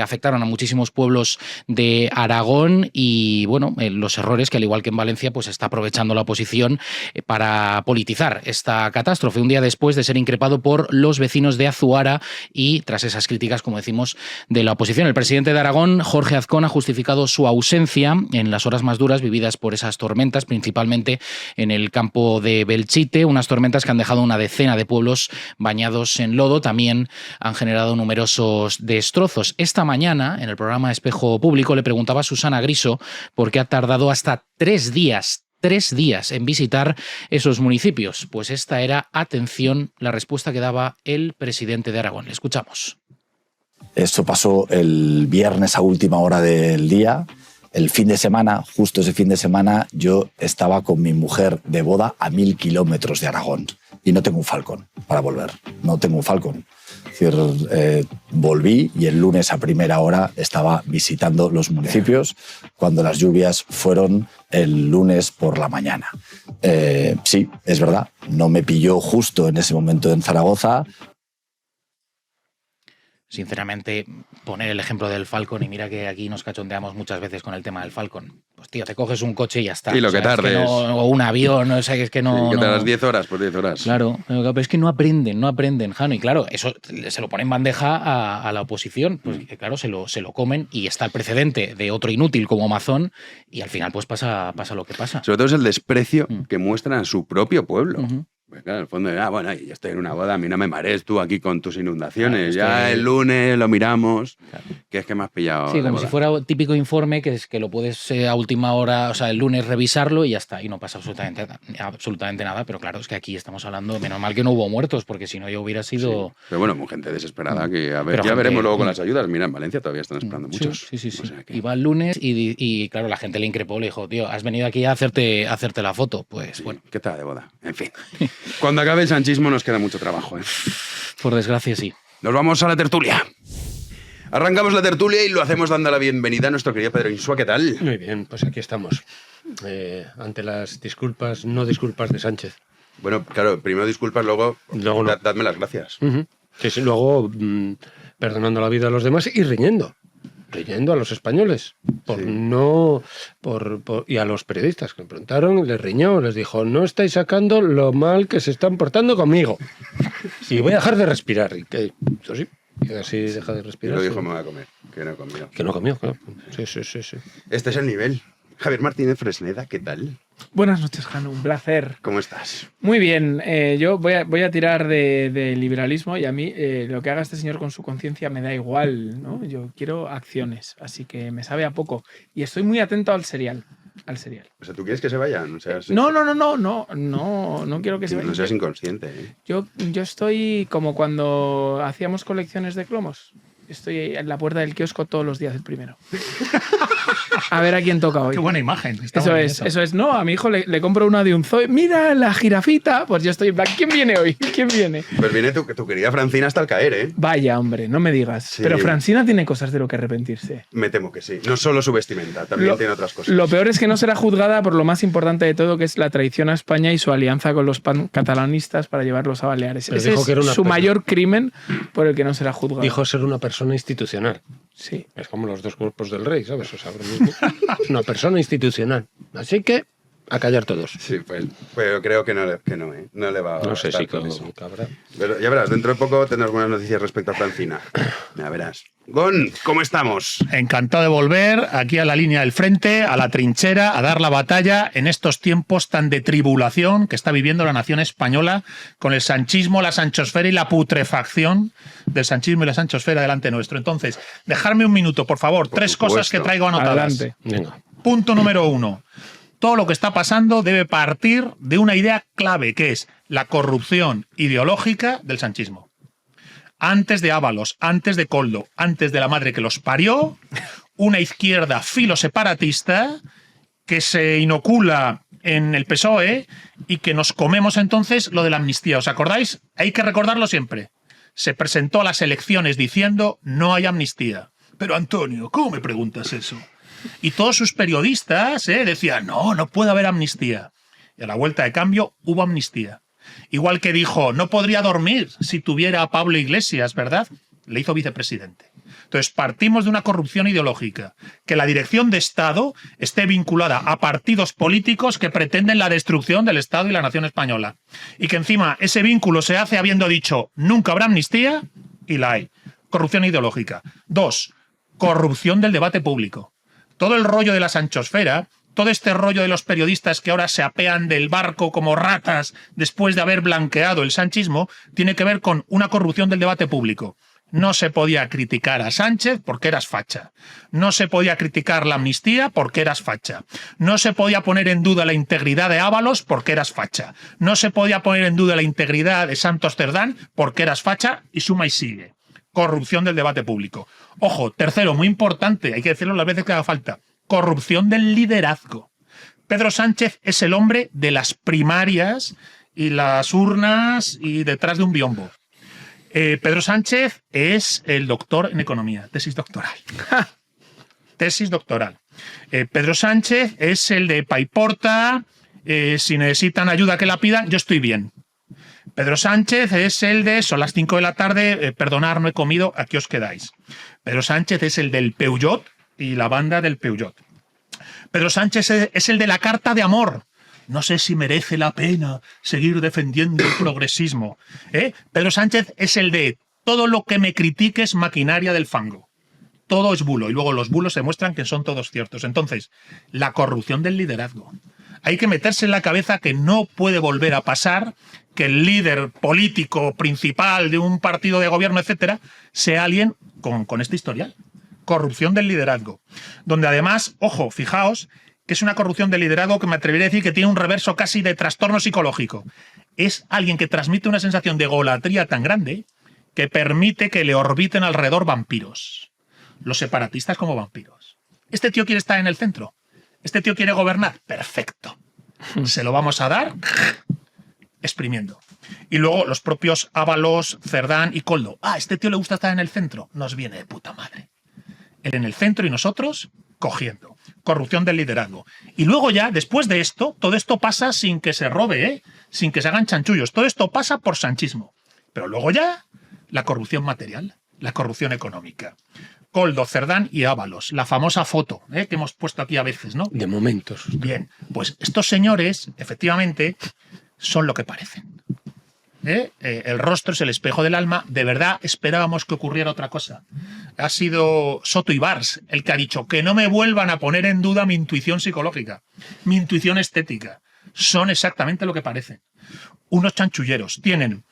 afectaron a muchísimos pueblos de Aragón y, bueno, los errores que, al igual que en Valencia, pues está aprovechando la oposición para politizar esta catástrofe, un día después de ser increpado por los vecinos de Azuara y tras esas críticas, como decimos, de la oposición. El presidente de Aragón, Jorge Azcón, ha justificado su ausencia en las horas más duras vividas por esas tormentas, principalmente en el campo de Belchite, unas tormentas que han dejado una decena de pueblos bañados en lodo, también han generado numerosos destrozos. Esta mañana, en el programa Espejo Público, le preguntaba a Susana Griso por qué ha tardado hasta 3 días en visitar esos municipios. Pues esta era, atención, la respuesta que daba el presidente de Aragón. Le escuchamos. Esto pasó el viernes a última hora del día. El fin de semana, justo ese fin de semana, yo estaba con mi mujer de boda a 1000 kilómetros de Aragón y no tengo un Falcon para volver. No tengo un Falcon. Es decir, volví y el lunes a primera hora estaba visitando los municipios cuando las lluvias fueron el lunes por la mañana. Sí, es verdad, no me pilló justo en ese momento en Zaragoza. sinceramente, poner el ejemplo del Falcon, y mira que aquí nos cachondeamos muchas veces con el tema del Falcon. Pues tío, te coges un coche y ya está. Y lo que tardes. O un avión, o sea, es que no... Sí, que te no- das 10 horas, pues 10 horas. Claro, pero es que no aprenden, Jano. Y claro, eso se lo pone en bandeja a la oposición. Pues que claro, se lo comen y está el precedente de otro inútil como Mazón y al final pues pasa lo que pasa. Sobre todo es el desprecio Mm. que muestran a su propio pueblo. Ujú. Pues claro, en el fondo, bueno, yo estoy en una boda, a mí no me marees tú aquí con tus inundaciones. Claro, ya el lunes lo miramos, Claro. que es que me has pillado. Sí, de como boda. si fuera un típico informe que lo puedes a última hora, o sea, el lunes revisarlo y ya está, y no pasa absolutamente nada, pero claro, es que aquí estamos hablando, menos mal que no hubo muertos, porque si no ya hubiera sido... Sí. Pero bueno, gente desesperada, que a ver, Pero ya gente- veremos luego con las ayudas. Mira, en Valencia todavía están esperando Sí, muchos. Sí. O sea que- Y va el lunes y claro, la gente le increpó, le dijo, tío, has venido aquí a hacerte la foto. Pues Sí, bueno, ¿qué tal de boda? En fin. Cuando acabe el sanchismo nos queda mucho trabajo. por desgracia sí. Nos vamos a la tertulia. Arrancamos la tertulia y lo hacemos dando la bienvenida a nuestro querido Pedro Insua. ¿Qué tal? Muy bien, pues aquí estamos. Ante las disculpas, no disculpas de Sánchez. Bueno, claro, primero disculpas, luego, Luego no. dadme las gracias. Sí, sí, luego perdonando la vida a los demás y riñendo a los españoles por Sí. y a los periodistas que me preguntaron, les riñó, les dijo, no estáis sacando lo mal que se están portando conmigo y voy a dejar de respirar. Y que eso sí, y así deja de Y respirar. lo dijo, sí. me voy a comer, que no he comido. Que no comió, claro. Sí. Este es el nivel. Javier Martínez Fresneda, ¿qué tal? Buenas noches, Jano, un placer. ¿Cómo estás? Muy bien, yo voy a tirar de liberalismo y a mí lo que haga este señor con su conciencia me da igual, ¿no? Yo quiero acciones, así que me sabe a poco. Y estoy muy atento al serial. O sea, ¿tú quieres que se vayan? O sea, No quiero que se vaya. No seas inconsciente, ¿eh? Yo estoy como cuando hacíamos colecciones de cromos. Estoy en la puerta del kiosco todos los días el primero. A ver a quién toca hoy. Qué buena imagen. Está Eso muy bien es, eso es. No, a mi hijo le compro una de un zoo. Mira la jirafita. Pues yo estoy en plan, ¿quién viene hoy? ¿Quién viene? Pues viene tu querida Francina hasta el caer, ¿eh? Vaya, hombre, no me digas. Sí. Pero Francina tiene cosas de lo que arrepentirse. Me temo que sí. No solo su vestimenta, también tiene otras cosas. Lo peor es que no será juzgada por lo más importante de todo, que es la traición a España y su alianza con los catalanistas para llevarlos a Baleares. Pero Ese dijo es que era una su persona. mayor crimen por el que no será juzgada. Dijo ser una persona institucional. Sí. Es como los dos cuerpos del rey, ¿sabes? O sea, ahora mismo es una persona institucional. Así que a callar todos. Sí, pues, pero creo que no, ¿eh? No le va a No sé estar si con con eso. cabra. Pero ya verás, dentro de poco tendrás buenas noticias respecto a Francina. Ya verás. Gon, ¿cómo estamos? Encantado de volver aquí a la línea del frente, a la trinchera, a dar la batalla en estos tiempos tan de tribulación que está viviendo la nación española con el sanchismo, la sanchosfera y la putrefacción del sanchismo y la sanchosfera delante nuestro. Entonces, dejarme un minuto, por favor. Por Tres supuesto. cosas que traigo anotadas. Adelante. Venga. Punto número 1. Todo lo que está pasando debe partir de una idea clave, que es la corrupción ideológica del sanchismo. Antes de Ábalos, antes de Koldo, antes de la madre que los parió, una izquierda filoseparatista que se inocula en el PSOE y que nos comemos entonces lo de la amnistía. ¿Os acordáis? Hay que recordarlo siempre. Se presentó a las elecciones diciendo no hay amnistía. Pero Antonio, ¿cómo me preguntas eso? Y todos sus periodistas decían, no puede haber amnistía. Y a la vuelta de cambio hubo amnistía. Igual que dijo, no podría dormir si tuviera a Pablo Iglesias, ¿verdad? Le hizo vicepresidente. Entonces partimos de una corrupción ideológica, que la dirección de Estado esté vinculada a partidos políticos que pretenden la destrucción del Estado y la nación española. Y que encima ese vínculo se hace habiendo dicho, nunca habrá amnistía, y la hay. Corrupción ideológica. 2, corrupción del debate público. Todo el rollo de la sanchosfera, todo este rollo de los periodistas que ahora se apean del barco como ratas después de haber blanqueado el sanchismo, tiene que ver con una corrupción del debate público. No se podía criticar a Sánchez porque eras facha. No se podía criticar la amnistía porque eras facha. No se podía poner en duda la integridad de Ábalos porque eras facha. No se podía poner en duda la integridad de Santos Cerdán porque eras facha, y suma y sigue. Corrupción del debate público. Ojo, tercero, muy importante, hay que decirlo las veces que haga falta, corrupción del liderazgo. Pedro Sánchez es el hombre de las primarias y las urnas y detrás de un biombo. Pedro Sánchez es el doctor en economía, tesis doctoral. Tesis doctoral. Pedro Sánchez es el de Paiporta, si necesitan ayuda que la pidan, yo estoy bien. Pedro Sánchez es el de son las 5 de la tarde, perdonad, no he comido, aquí os quedáis. Pedro Sánchez es el del Peugeot y la banda del Peugeot. Pedro Sánchez es el de la carta de amor. No sé si merece la pena seguir defendiendo el progresismo. Pedro Sánchez es el de todo lo que me critiques maquinaria del fango. Todo es bulo y luego los bulos demuestran que son todos ciertos. Entonces, la corrupción del liderazgo. Hay que meterse en la cabeza que no puede volver a pasar que el líder político principal de un partido de gobierno, etcétera, sea alguien con este historial. Corrupción del liderazgo. Donde además, ojo, fijaos, que es una corrupción del liderazgo que me atrevería a decir que tiene un reverso casi de trastorno psicológico. Es alguien que transmite una sensación de egolatría tan grande que permite que le orbiten alrededor vampiros. Los separatistas como vampiros. Este tío quiere estar en el centro. Este tío quiere gobernar. Perfecto. Se lo vamos a dar exprimiendo. Y luego los propios Ábalos, Cerdán y Koldo. Este tío le gusta estar en el centro. Nos viene de puta madre. Él en el centro y nosotros cogiendo. Corrupción del liderazgo. Y luego ya, después de esto, todo esto pasa sin que se robe, sin que se hagan chanchullos. Todo esto pasa por sanchismo. Pero luego ya, la corrupción material, la corrupción económica. Koldo, Cerdán y Ábalos. La famosa foto que hemos puesto aquí a veces, ¿no? De momentos. Bien, pues estos señores, efectivamente, son lo que parecen. El rostro es el espejo del alma. De verdad esperábamos que ocurriera otra cosa. Ha sido Soto Ibars el que ha dicho que no me vuelvan a poner en duda mi intuición psicológica, mi intuición estética. Son exactamente lo que parecen. Unos chanchulleros. Tienen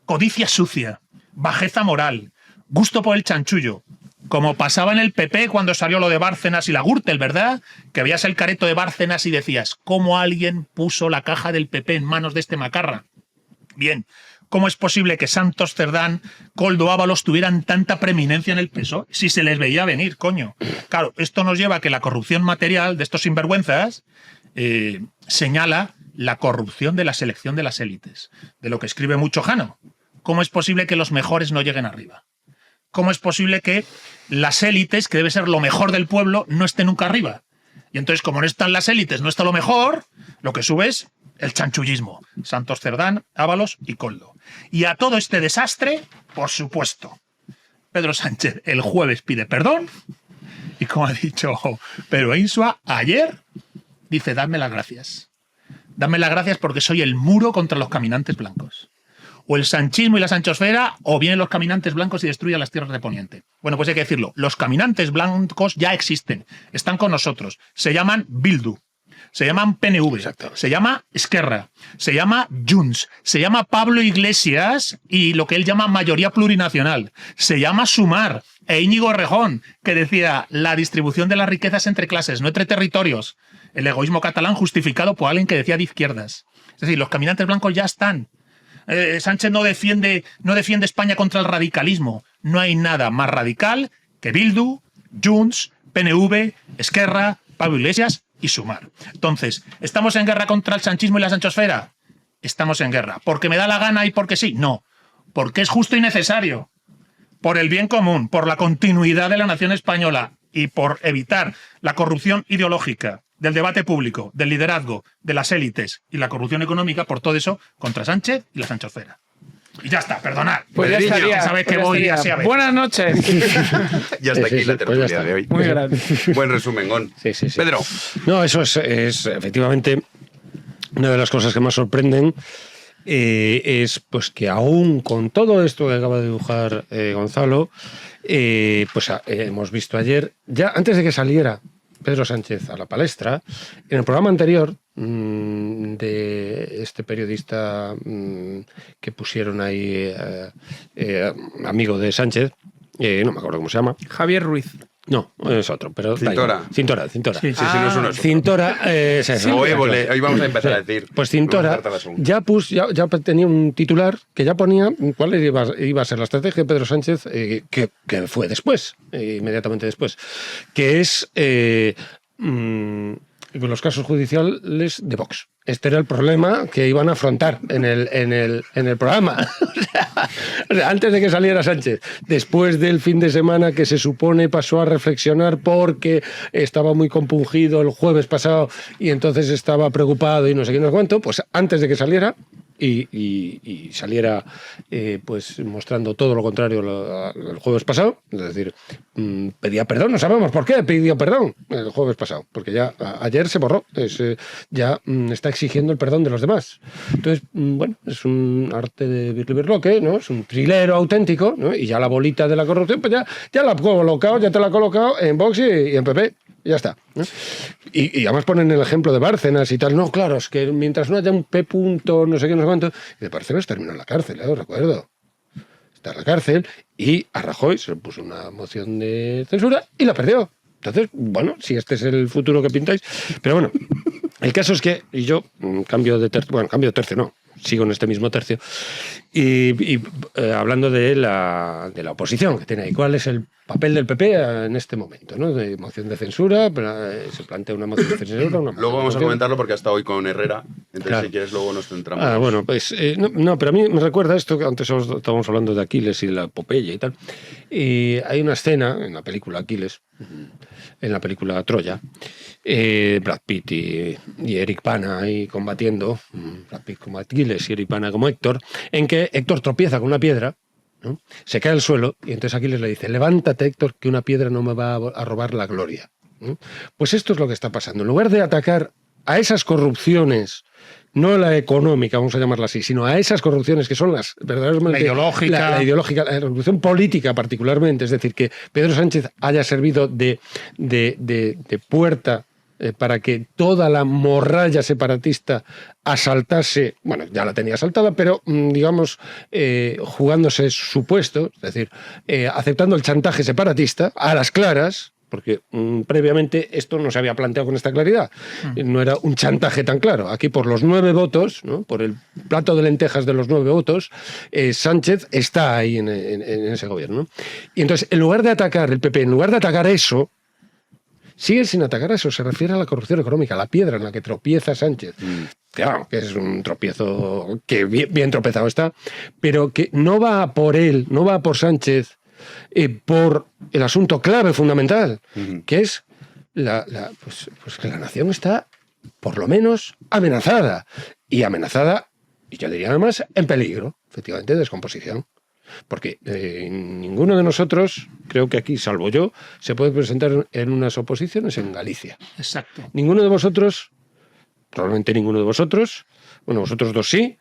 codicia sucia, bajeza moral, gusto por el chanchullo. Como pasaba en el PP cuando salió lo de Bárcenas y la Gürtel, ¿verdad? Que veías el careto de Bárcenas y decías, ¿cómo alguien puso la caja del PP en manos de este macarra? Bien, ¿cómo es posible que Santos, Cerdán, Koldo, Ábalos tuvieran tanta preeminencia en el PSOE? Si se les veía venir, coño. Claro, esto nos lleva a que la corrupción material de estos sinvergüenzas señala la corrupción de la selección de las élites, de lo que escribe mucho Jano. ¿Cómo es posible que los mejores no lleguen arriba? ¿Cómo es posible que las élites, que debe ser lo mejor del pueblo, no estén nunca arriba? Y entonces, como no están las élites, no está lo mejor, lo que sube es el chanchullismo. Santos, Cerdán, Ábalos y Koldo. Y a todo este desastre, por supuesto, Pedro Sánchez el jueves pide perdón y, como ha dicho Pedro Insua, ayer dice, dadme las gracias. Dadme las gracias porque soy el muro contra los caminantes blancos. O el sanchismo y la sanchosfera, o vienen los caminantes blancos y destruyen las tierras de Poniente. Bueno, pues hay que decirlo, los caminantes blancos ya existen, están con nosotros, se llaman Bildu, se llaman PNV, exacto, se llama Esquerra, se llama Junts, se llama Pablo Iglesias y lo que él llama mayoría plurinacional, se llama Sumar, e Íñigo Errejón, que decía la distribución de las riquezas entre clases, no entre territorios, el egoísmo catalán justificado por alguien que decía de izquierdas. Es decir, los caminantes blancos ya están. Sánchez no defiende España contra el radicalismo. No hay nada más radical que Bildu, Junts, PNV, Esquerra, Pablo Iglesias y Sumar. Entonces, ¿estamos en guerra contra el sanchismo y la sanchosfera? Estamos en guerra. ¿Porque me da la gana y porque sí? No. Porque es justo y necesario. Por el bien común, por la continuidad de la nación española y por evitar la corrupción ideológica del debate público, del liderazgo, de las élites y la corrupción económica, por todo eso, contra Sánchez y la sanchosfera. Y ya está, perdonad. Pues ya estaría. Sabes que voy así a ver. Buenas noches. Ya está aquí la tertulia de hoy. Muy grande. Buen resumengón. Sí. Pedro. No, eso es efectivamente una de las cosas que más sorprenden. Es pues que aún con todo esto que acaba de dibujar Gonzalo, pues hemos visto ayer, ya antes de que saliera Pedro Sánchez a la palestra, en el programa anterior de este periodista que pusieron ahí, amigo de Sánchez, no me acuerdo cómo se llama. Javier Ruiz. No, es otro, pero... Cintora. Cintora. Sí, no es uno. Cintora... O Évole, ahí vamos a empezar a decir. Pues Cintora ya tenía un titular que ya ponía cuál iba a ser la estrategia de Pedro Sánchez, que fue después, inmediatamente después, que es los casos judiciales de Vox. Este era el problema que iban a afrontar en el programa. O sea, antes de que saliera Sánchez, después del fin de semana que se supone pasó a reflexionar porque estaba muy compungido el jueves pasado y entonces estaba preocupado y no sé qué, no sé cuánto, pues antes de que saliera, y saliera pues mostrando todo lo contrario el jueves pasado, es decir, pedía perdón, no sabemos por qué pidió perdón el jueves pasado, porque ya ayer se borró, ya está exigiendo el perdón de los demás. Entonces, bueno, es un arte de birlibirloque, ¿no? Es un trilero auténtico, ¿no? Y ya la bolita de la corrupción, pues ya la ha colocado, ya te la ha colocado en Vox y en PP. Ya está, ¿no? Y además ponen el ejemplo de Bárcenas y tal. No, claro, es que mientras no haya un P. no sé qué, no sé cuánto. Y de Bárcenas terminó en la cárcel, os recuerdo. Está en la cárcel y a Rajoy se le puso una moción de censura y la perdió. Entonces, bueno, si este es el futuro que pintáis. Pero bueno, el caso es que, y yo cambio de tercio, no, sigo en este mismo tercio. Y hablando de la oposición que tiene ahí, ¿cuál es el papel del PP en este momento? ¿No? De moción de censura, se plantea una moción de censura. Luego vamos a comentarlo porque hasta hoy con Herrera, entonces claro. Si quieres luego nos centramos. Bueno, pues no, pero a mí me recuerda esto, que antes estábamos hablando de Aquiles y la epopeya y tal, y hay una escena en la película Aquiles, en la película Troya, Brad Pitt y Eric Bana ahí combatiendo, Brad Pitt como Aquiles y Eric Bana como Héctor, en que Héctor tropieza con una piedra, ¿no? Se cae al suelo y entonces Aquiles le dice: levántate, Héctor, que una piedra no me va a robar la gloria, ¿no? Pues esto es lo que está pasando. En lugar de atacar a esas corrupciones, no la económica, vamos a llamarla así, sino a esas corrupciones que son las verdaderamente... La ideológica, la corrupción política particularmente, es decir, que Pedro Sánchez haya servido de puerta para que toda la morralla separatista asaltase, bueno, ya la tenía asaltada, pero digamos, jugándose su puesto, es decir, aceptando el chantaje separatista a las claras, porque previamente esto no se había planteado con esta claridad. No era un chantaje tan claro. Aquí por los 9 votos, ¿no? Por el plato de lentejas de los 9 votos, Sánchez está ahí en ese gobierno, ¿no? Y entonces, en lugar de atacar el PP, en lugar de atacar eso, sigue sin atacar eso, se refiere a la corrupción económica, la piedra en la que tropieza Sánchez. Claro, que es un tropiezo que bien tropezado está, pero que no va por él, no va por Sánchez, por el asunto clave, fundamental, que es pues que la nación está, por lo menos, amenazada. Y amenazada, y yo diría además, en peligro, efectivamente, de descomposición. Porque ninguno de nosotros, creo que aquí, salvo yo, se puede presentar en unas oposiciones en Galicia. Exacto. Ninguno de vosotros, probablemente ninguno de vosotros, bueno, vosotros dos sí,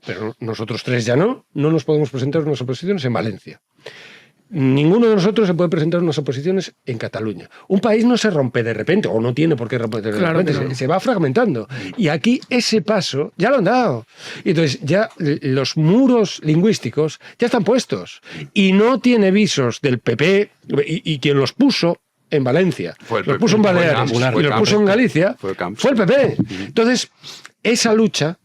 pero nosotros 3 ya no nos podemos presentar en unas oposiciones en Valencia. Ninguno de nosotros se puede presentar en unas oposiciones en Cataluña. Un país no se rompe de repente, o no tiene por qué romper de repente, se va fragmentando. Y aquí ese paso ya lo han dado. Y entonces ya los muros lingüísticos ya están puestos. Y no tiene visos del PP, y quien los puso en Valencia, los puso en Baleares y los puso en Galicia, fue el PP. Entonces, esa lucha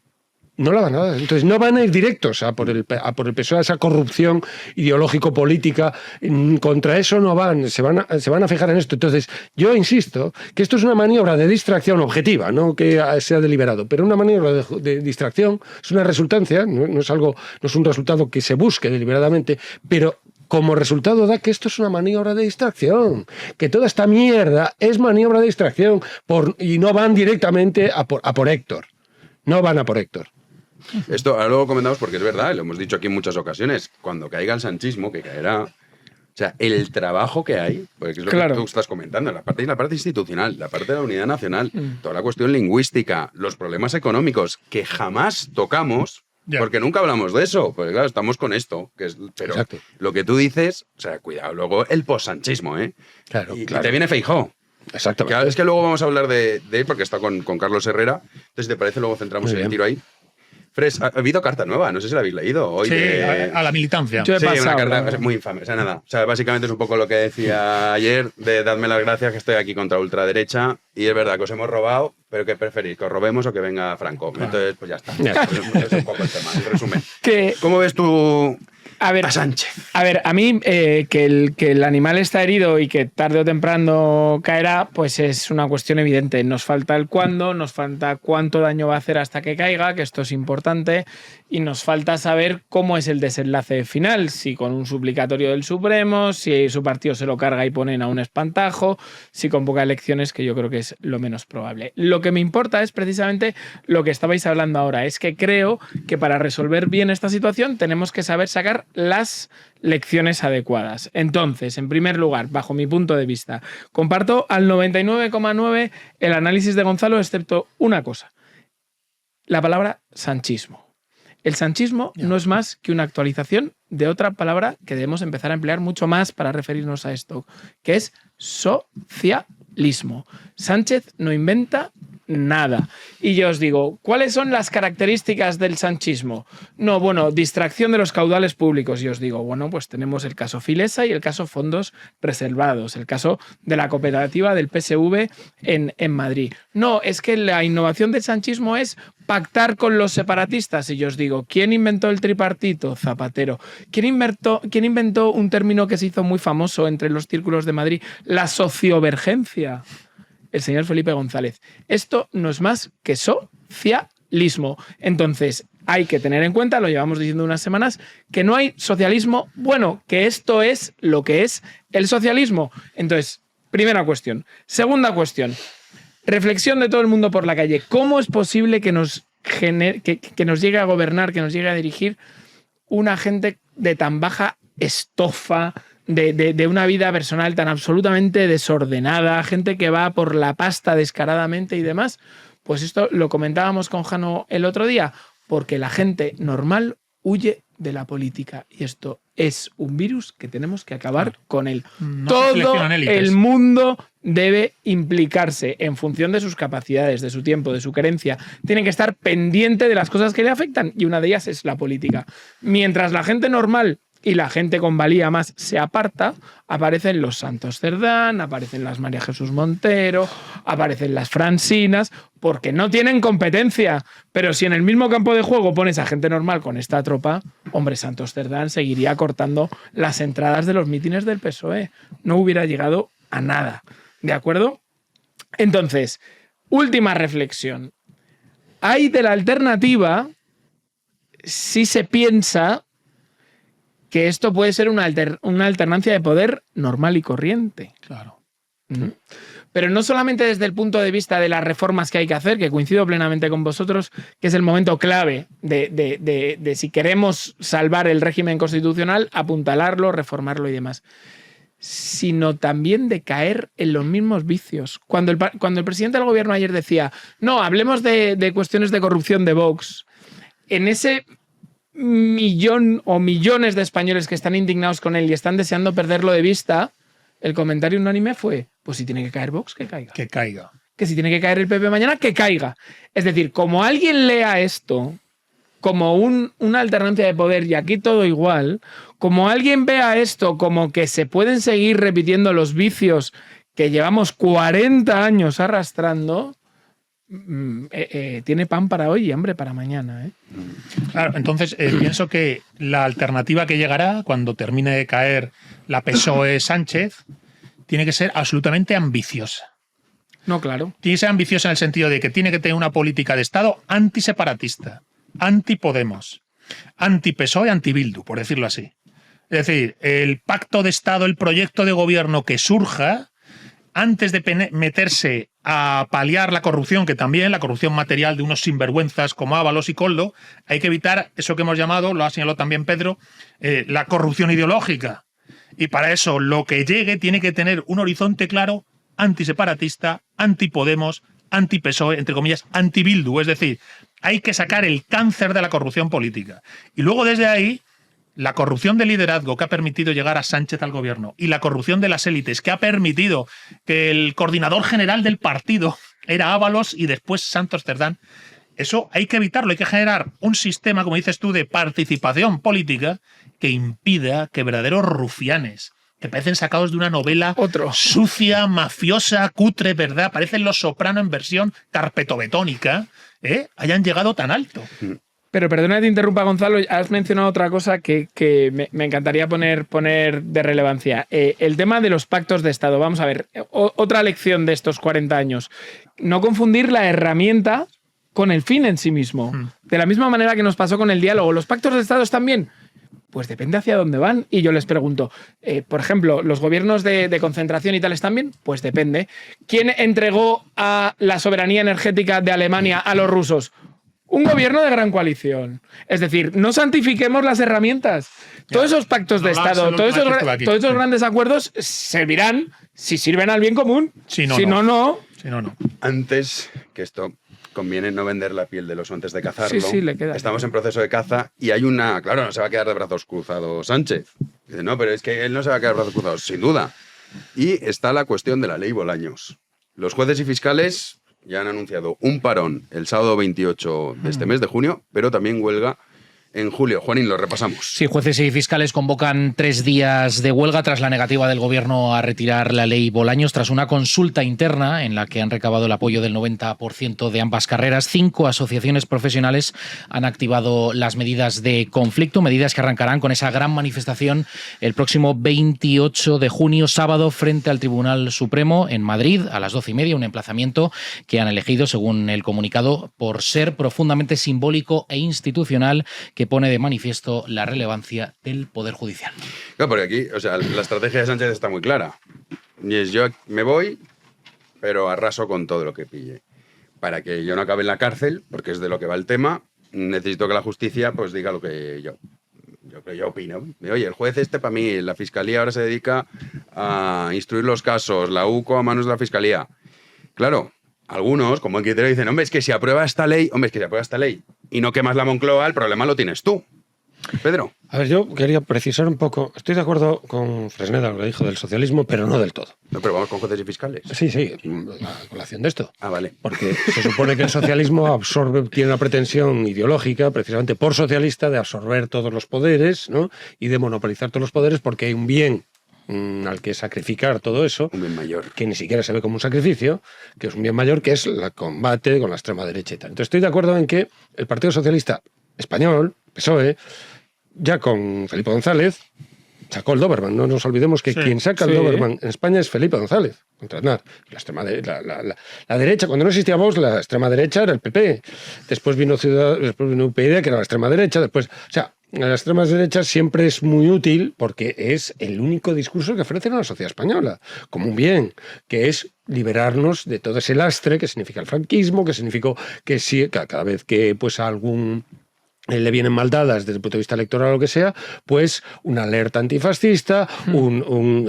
no la van a dar. Entonces no van a ir directos a por el PSOE, a esa corrupción ideológico-política. Contra eso no van, se van a fijar en esto. Entonces yo insisto que esto es una maniobra de distracción objetiva, no que sea deliberado, pero una maniobra de distracción, es una resultancia, no es un resultado que se busque deliberadamente, pero como resultado da que esto es una maniobra de distracción, que toda esta mierda es maniobra de distracción y no van directamente a por Héctor. No van a por Héctor. Esto ahora luego comentamos porque es verdad, lo hemos dicho aquí en muchas ocasiones, cuando caiga el sanchismo, que caerá, o sea, el trabajo que hay, porque es lo que tú estás comentando, la parte institucional, la parte de la unidad nacional, toda la cuestión lingüística, los problemas económicos que jamás tocamos, porque nunca hablamos de eso, porque claro, estamos con esto, pero exacto. Lo que tú dices, o sea, cuidado, luego el post-sanchismo, Claro, y te viene Feijóo. Exactamente. Claro, es que luego vamos a hablar de él porque está con Carlos Herrera, entonces te parece luego centramos el tiro ahí. Fres, ha habido carta nueva, no sé si la habéis leído hoy. Sí, a la militancia. Sí, una carta muy infame. O sea, nada. O sea, básicamente es un poco lo que decía ayer, de dadme las gracias que estoy aquí contra ultraderecha, y es verdad que os hemos robado, pero ¿qué preferís? ¿Que os robemos o que venga Franco? Entonces, pues ya está. Pues es un poco el tema, en resumen. ¿Cómo ves tú a Sánchez? A ver, a mí que el animal está herido y que tarde o temprano caerá, pues es una cuestión evidente. Nos falta el cuándo, nos falta cuánto daño va a hacer hasta que caiga, que esto es importante. y nos falta saber cómo es el desenlace final, si con un suplicatorio del Supremo, si su partido se lo carga y ponen a un espantajo, si convoca elecciones, que yo creo que es lo menos probable. Lo que me importa es precisamente lo que estabais hablando ahora, es que creo que para resolver bien esta situación tenemos que saber sacar las lecciones adecuadas. Entonces, en primer lugar, bajo mi punto de vista, comparto al 99,9 el análisis de Gonzalo, excepto una cosa: la palabra sanchismo. El sanchismo no es más que una actualización de otra palabra que debemos empezar a emplear mucho más para referirnos a esto, que es socialismo. Sánchez no inventa nada. Y yo os digo, ¿cuáles son las características del sanchismo? No, bueno, distracción de los caudales públicos. Y os digo, bueno, pues tenemos el caso Filesa y el caso Fondos Reservados, el caso de la cooperativa del PSV en Madrid. No, es que la innovación del sanchismo es pactar con los separatistas. Y yo os digo, ¿quién inventó el tripartito? Zapatero. ¿Quién inventó un término que se hizo muy famoso entre los círculos de Madrid? La sociovergencia. El señor Felipe González. Esto no es más que socialismo. Entonces, hay que tener en cuenta, lo llevamos diciendo unas semanas, que no hay socialismo bueno, que esto es lo que es el socialismo. Entonces, primera cuestión. Segunda cuestión. Reflexión de todo el mundo por la calle. ¿Cómo es posible que nos llegue a gobernar, que nos llegue a dirigir una gente de tan baja estofa, de una vida personal tan absolutamente desordenada, gente que va por la pasta descaradamente y demás? Pues esto lo comentábamos con Jano el otro día, porque la gente normal huye de la política y esto es un virus que tenemos que acabar con él. No todo el mundo debe implicarse en función de sus capacidades, de su tiempo, de su querencia. Tiene que estar pendiente de las cosas que le afectan y una de ellas es la política. Mientras la gente normal y la gente con valía más se aparta, aparecen los Santos Cerdán, aparecen las María Jesús Montero, aparecen las Fransinas, porque no tienen competencia. Pero si en el mismo campo de juego pones a gente normal con esta tropa, hombre, Santos Cerdán seguiría cortando las entradas de los mítines del PSOE. No hubiera llegado a nada. ¿De acuerdo? Entonces, última reflexión. Hay de la alternativa, si se piensa que esto puede ser una alternancia de poder normal y corriente. Claro. Pero no solamente desde el punto de vista de las reformas que hay que hacer, que coincido plenamente con vosotros, que es el momento clave de si queremos salvar el régimen constitucional, apuntalarlo, reformarlo y demás, sino también de caer en los mismos vicios. Cuando el presidente del gobierno ayer decía, no, hablemos de cuestiones de corrupción de Vox, en ese millón o millones de españoles que están indignados con él y están deseando perderlo de vista, el comentario unánime fue, pues si tiene que caer Vox, que caiga. Que caiga. Que si tiene que caer el PP mañana, que caiga. Es decir, como alguien lea esto como una alternancia de poder y aquí todo igual, como alguien vea esto como que se pueden seguir repitiendo los vicios que llevamos 40 años arrastrando, tiene pan para hoy y hambre para mañana. Claro, entonces pienso que la alternativa que llegará cuando termine de caer la PSOE Sánchez tiene que ser absolutamente ambiciosa. No, claro. Tiene que ser ambiciosa en el sentido de que tiene que tener una política de Estado antiseparatista, anti-Podemos, anti-PSOE, anti-Bildu, por decirlo así. Es decir, el pacto de Estado, el proyecto de gobierno que surja, antes de meterse a paliar la corrupción, que también la corrupción material de unos sinvergüenzas como Ábalos y Koldo, hay que evitar eso que hemos llamado, lo ha señalado también Pedro, la corrupción ideológica. Y para eso lo que llegue tiene que tener un horizonte claro, antiseparatista, anti-Podemos, anti-PSOE, entre comillas, anti-Bildu. Es decir, hay que sacar el cáncer de la corrupción política. Y luego desde ahí, la corrupción de liderazgo que ha permitido llegar a Sánchez al gobierno y la corrupción de las élites que ha permitido que el coordinador general del partido era Ábalos y después Santos Cerdán, eso hay que evitarlo. Hay que generar un sistema, como dices tú, de participación política que impida que verdaderos rufianes, que parecen sacados de una novela sucia, mafiosa, cutre, ¿verdad? Parecen Los Soprano en versión carpetobetónica, hayan llegado tan alto. Pero perdona que te interrumpa, Gonzalo, has mencionado otra cosa que me encantaría poner de relevancia. El tema de los pactos de Estado. Vamos a ver, otra lección de estos 40 años. No confundir la herramienta con el fin en sí mismo. De la misma manera que nos pasó con el diálogo. ¿Los pactos de Estado están bien? Pues depende hacia dónde van. Y yo les pregunto, por ejemplo, ¿los gobiernos de concentración y tal están bien? Pues depende. ¿Quién entregó a la soberanía energética de Alemania a los rusos? Un gobierno de gran coalición. Es decir, no santifiquemos las herramientas. Todos esos pactos de Estado, todos esos grandes acuerdos servirán si sirven al bien común. Si no, no. Antes, que esto conviene no vender la piel del oso antes de cazarlo. Sí, le queda. Estamos en proceso de caza y hay una... Claro, no se va a quedar de brazos cruzados Sánchez. Dice, no, pero es que él no se va a quedar de brazos cruzados, sin duda. Y está la cuestión de la ley Bolaños. Los jueces y fiscales ya han anunciado un parón el sábado 28 de este mes de junio, pero también huelga en julio. Juanín, lo repasamos. Sí, jueces y fiscales convocan 3 días de huelga tras la negativa del gobierno a retirar la ley Bolaños, tras una consulta interna en la que han recabado el apoyo del 90% de ambas carreras. 5 asociaciones profesionales han activado las medidas de conflicto, medidas que arrancarán con esa gran manifestación el próximo 28 de junio, sábado, frente al Tribunal Supremo en Madrid, a las 12:30, un emplazamiento que han elegido, según el comunicado, por ser profundamente simbólico e institucional, que pone de manifiesto la relevancia del Poder Judicial. Claro, porque aquí, o sea, la estrategia de Sánchez está muy clara. Y es, yo me voy, pero arraso con todo lo que pille. Para que yo no acabe en la cárcel, porque es de lo que va el tema, necesito que la justicia pues diga lo que yo opino. Oye, el juez para mí, la fiscalía ahora se dedica a instruir los casos, la UCO a manos de la fiscalía. Claro, algunos, como el criterio, dicen, hombre, es que si aprueba esta ley y no quemas la Moncloa, el problema lo tienes tú. Pedro. A ver, yo quería precisar un poco. Estoy de acuerdo con Fresneda, lo que dijo del socialismo, pero no del todo. No, pero vamos con jueces y fiscales. Sí, a colación de esto. Ah, vale. Porque se supone que el socialismo tiene una pretensión ideológica, precisamente por socialista, de absorber todos los poderes, ¿no? Y de monopolizar todos los poderes porque hay un bien al que sacrificar todo eso, un bien mayor, que ni siquiera se ve como un sacrificio, que es un bien mayor, que es el combate con la extrema derecha y tal. Entonces estoy de acuerdo en que el Partido Socialista Español, PSOE, ya con Felipe González, sacó el Doberman. No nos olvidemos que quien saca el Doberman en España es Felipe González, contra Aznar. La derecha, cuando no existía Vox, la extrema derecha era el PP. Después vino UPyD, que era la extrema derecha. Después, o sea, a las extremas derechas siempre es muy útil porque es el único discurso que ofrecen a la sociedad española, como un bien, que es liberarnos de todo ese lastre que significa el franquismo, que significó que si cada vez que pues a algún le vienen mal dadas desde el punto de vista electoral o lo que sea, pues una alerta antifascista,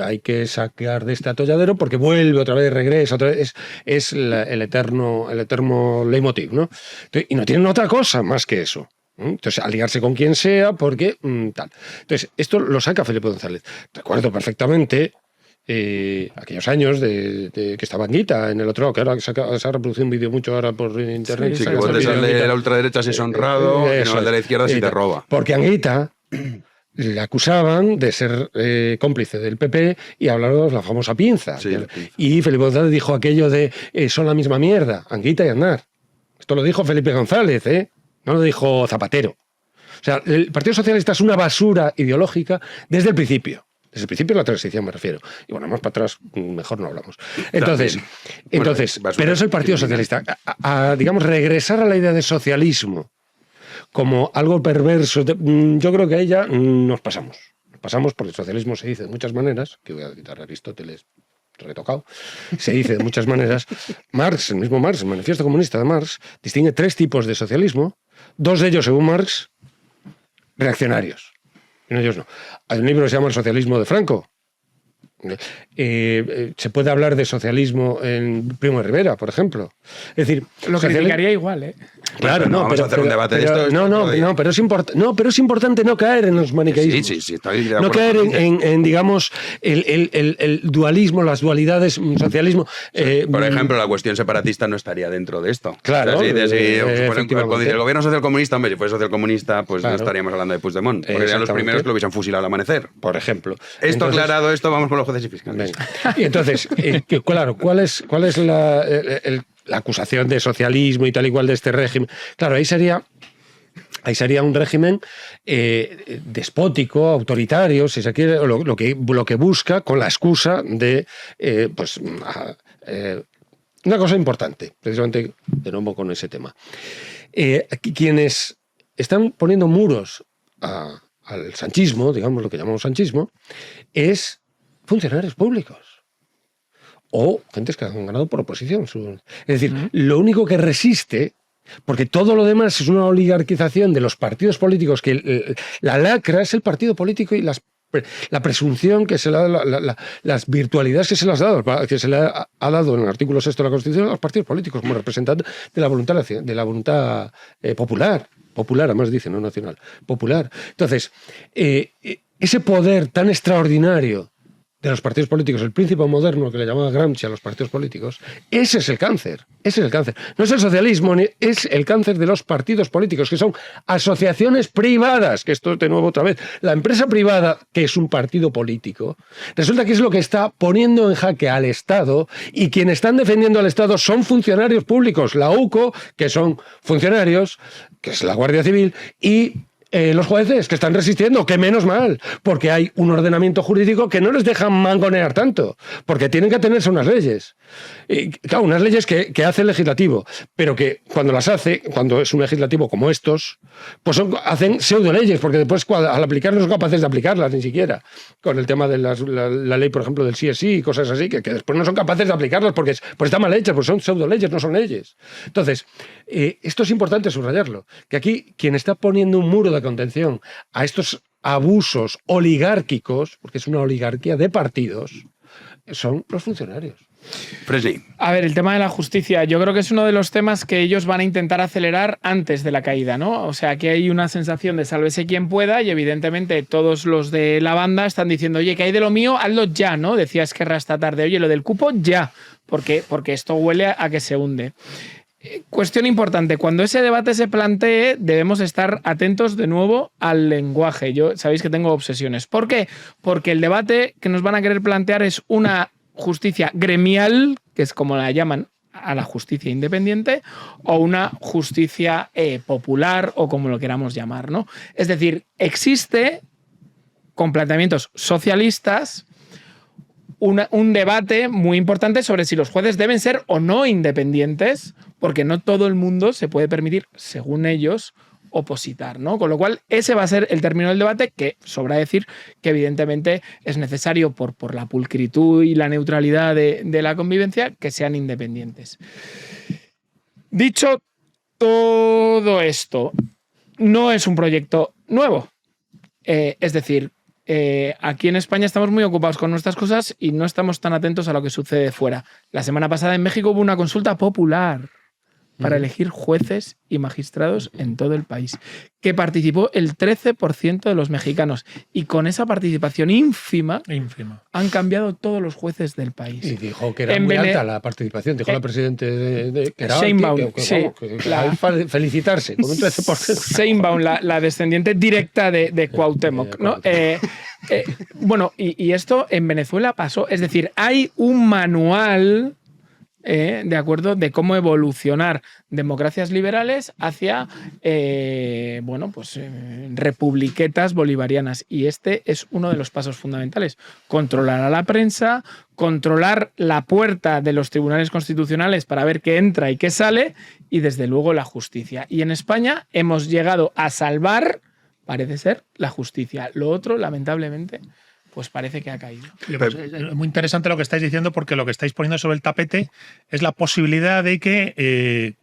hay que sacar de este atolladero porque vuelve otra vez, regresa otra vez, es el eterno leitmotiv, ¿no? Entonces, y no tienen otra cosa más que eso. Entonces, aliarse con quien sea, porque tal. Entonces, esto lo saca Felipe González. Recuerdo perfectamente aquellos años de que estaba Anguita en el otro lado, que ahora se ha reproducido un vídeo mucho ahora por internet. Sí, que votes al de la ultraderecha si es honrado, y no al de la izquierda si te roba. Porque Anguita le acusaban de ser cómplice del PP y hablaron de la famosa pinza. Sí, y Felipe González dijo aquello de son la misma mierda, Anguita y Aznar. Esto lo dijo Felipe González, no lo dijo Zapatero. O sea, el Partido Socialista es una basura ideológica desde el principio. Desde el principio de la transición me refiero. Y bueno, más para atrás, mejor no hablamos. Entonces, pero es el Partido Socialista. Digamos, regresar a la idea de socialismo como algo perverso, yo creo que a ella nos pasamos. Nos pasamos porque el socialismo se dice de muchas maneras, que voy a citar a Aristóteles retocado, se dice de muchas maneras. Marx, el mismo Marx, el Manifiesto Comunista de Marx, distingue 3 tipos de socialismo, 2 de ellos, según Marx, reaccionarios. Y no, ellos no. Hay un libro que se llama El socialismo de Franco. Se puede hablar de socialismo en Primo de Rivera, por ejemplo. Es decir, lo criticaría igual, Claro, no, vamos a hacer un debate de esto. Pero es importante no caer en los maniqueísmos. Sí, estoy de acuerdo. No caer en digamos, el dualismo, las dualidades, socialismo. Por ejemplo, la cuestión separatista no estaría dentro de esto. Claro. O sea, el gobierno socialcomunista, hombre, si fuese socialista, pues no estaríamos hablando de Puigdemont. Porque eran los primeros que lo hubiesen fusilado al amanecer. Por ejemplo. Aclarado esto, vamos con los jueces y fiscales. Y entonces, claro, ¿cuál es la acusación de socialismo y tal igual de este régimen? Claro, ahí sería un régimen despótico, autoritario, si se quiere, lo que busca con la excusa de una cosa importante, precisamente de nuevo con ese tema. Aquí quienes están poniendo muros al sanchismo, digamos lo que llamamos sanchismo, es funcionarios públicos o gentes que han ganado por oposición. Es decir, lo único que resiste, porque todo lo demás es una oligarquización de los partidos políticos, que la lacra es el partido político y la presunción que se le da, las virtualidades que se les ha dado en el artículo 6 de la Constitución a los partidos políticos como representantes de la voluntad popular. Popular, además dice, no nacional, popular. Entonces, ese poder tan extraordinario de los partidos políticos, el príncipe moderno que le llamaba Gramsci a los partidos políticos, ese es el cáncer, ese es el cáncer. No es el socialismo, es el cáncer de los partidos políticos, que son asociaciones privadas, que esto de nuevo otra vez, la empresa privada, que es un partido político, resulta que es lo que está poniendo en jaque al Estado, y quienes están defendiendo al Estado son funcionarios públicos, la UCO, que son funcionarios, que es la Guardia Civil, y los jueces que están resistiendo, que menos mal, porque hay un ordenamiento jurídico que no les deja mangonear tanto, porque tienen que atenerse a unas leyes. Y, claro, unas leyes que hace el legislativo, pero que cuando las hace, cuando es un legislativo como estos, pues hacen pseudo-leyes, porque después al aplicar no son capaces de aplicarlas ni siquiera, con el tema de la ley, por ejemplo, del CSI y cosas así, que después no son capaces de aplicarlas porque están mal hechas, pues son pseudo-leyes, no son leyes. Entonces, esto es importante subrayarlo, que aquí quien está poniendo un muro de contención a estos abusos oligárquicos, porque es una oligarquía de partidos, son los funcionarios. Fresney. A ver, el tema de la justicia, yo creo que es uno de los temas que ellos van a intentar acelerar antes de la caída, ¿no? O sea, que hay una sensación de sálvese quien pueda y evidentemente todos los de la banda están diciendo, oye, que hay de lo mío, hazlo ya, ¿no? Decía Esquerra esta tarde, oye, lo del cupo ya, porque esto huele a que se hunde. Cuestión importante, cuando ese debate se plantee debemos estar atentos de nuevo al lenguaje. Yo sabéis que tengo obsesiones. ¿Por qué? Porque el debate que nos van a querer plantear es una justicia gremial, que es como la llaman a la justicia independiente, o una justicia popular, o como lo queramos llamar, ¿no? Es decir, existe, con planteamientos socialistas, un debate muy importante sobre si los jueces deben ser o no independientes, porque no todo el mundo se puede permitir, según ellos, opositar, ¿no? Con lo cual, ese va a ser el término del debate, que sobra decir que evidentemente es necesario por la pulcritud y la neutralidad de la convivencia que sean independientes. Dicho todo esto, no es un proyecto nuevo. Es decir, aquí en España estamos muy ocupados con nuestras cosas y no estamos tan atentos a lo que sucede fuera. La semana pasada en México hubo una consulta popular para elegir jueces y magistrados en todo el país, que participó el 13% de los mexicanos. Y con esa participación ínfima han cambiado todos los jueces del país. Y dijo que era muy alta la participación, dijo la presidenta que era Sheinbaum, felicitarse, con un 13%. Sheinbaum, la descendiente directa de Cuauhtémoc, ¿no? Bueno, y esto en Venezuela pasó. Es decir, hay un manual de acuerdo de cómo evolucionar democracias liberales hacia republiquetas bolivarianas, y este es uno de los pasos fundamentales: controlar a la prensa, controlar la puerta de los tribunales constitucionales para ver qué entra y qué sale, y desde luego la justicia. Y en España hemos llegado a salvar, parece ser, la justicia. Lo otro, lamentablemente, pues parece que ha caído. Es muy interesante lo que estáis diciendo, porque lo que estáis poniendo sobre el tapete es la posibilidad de que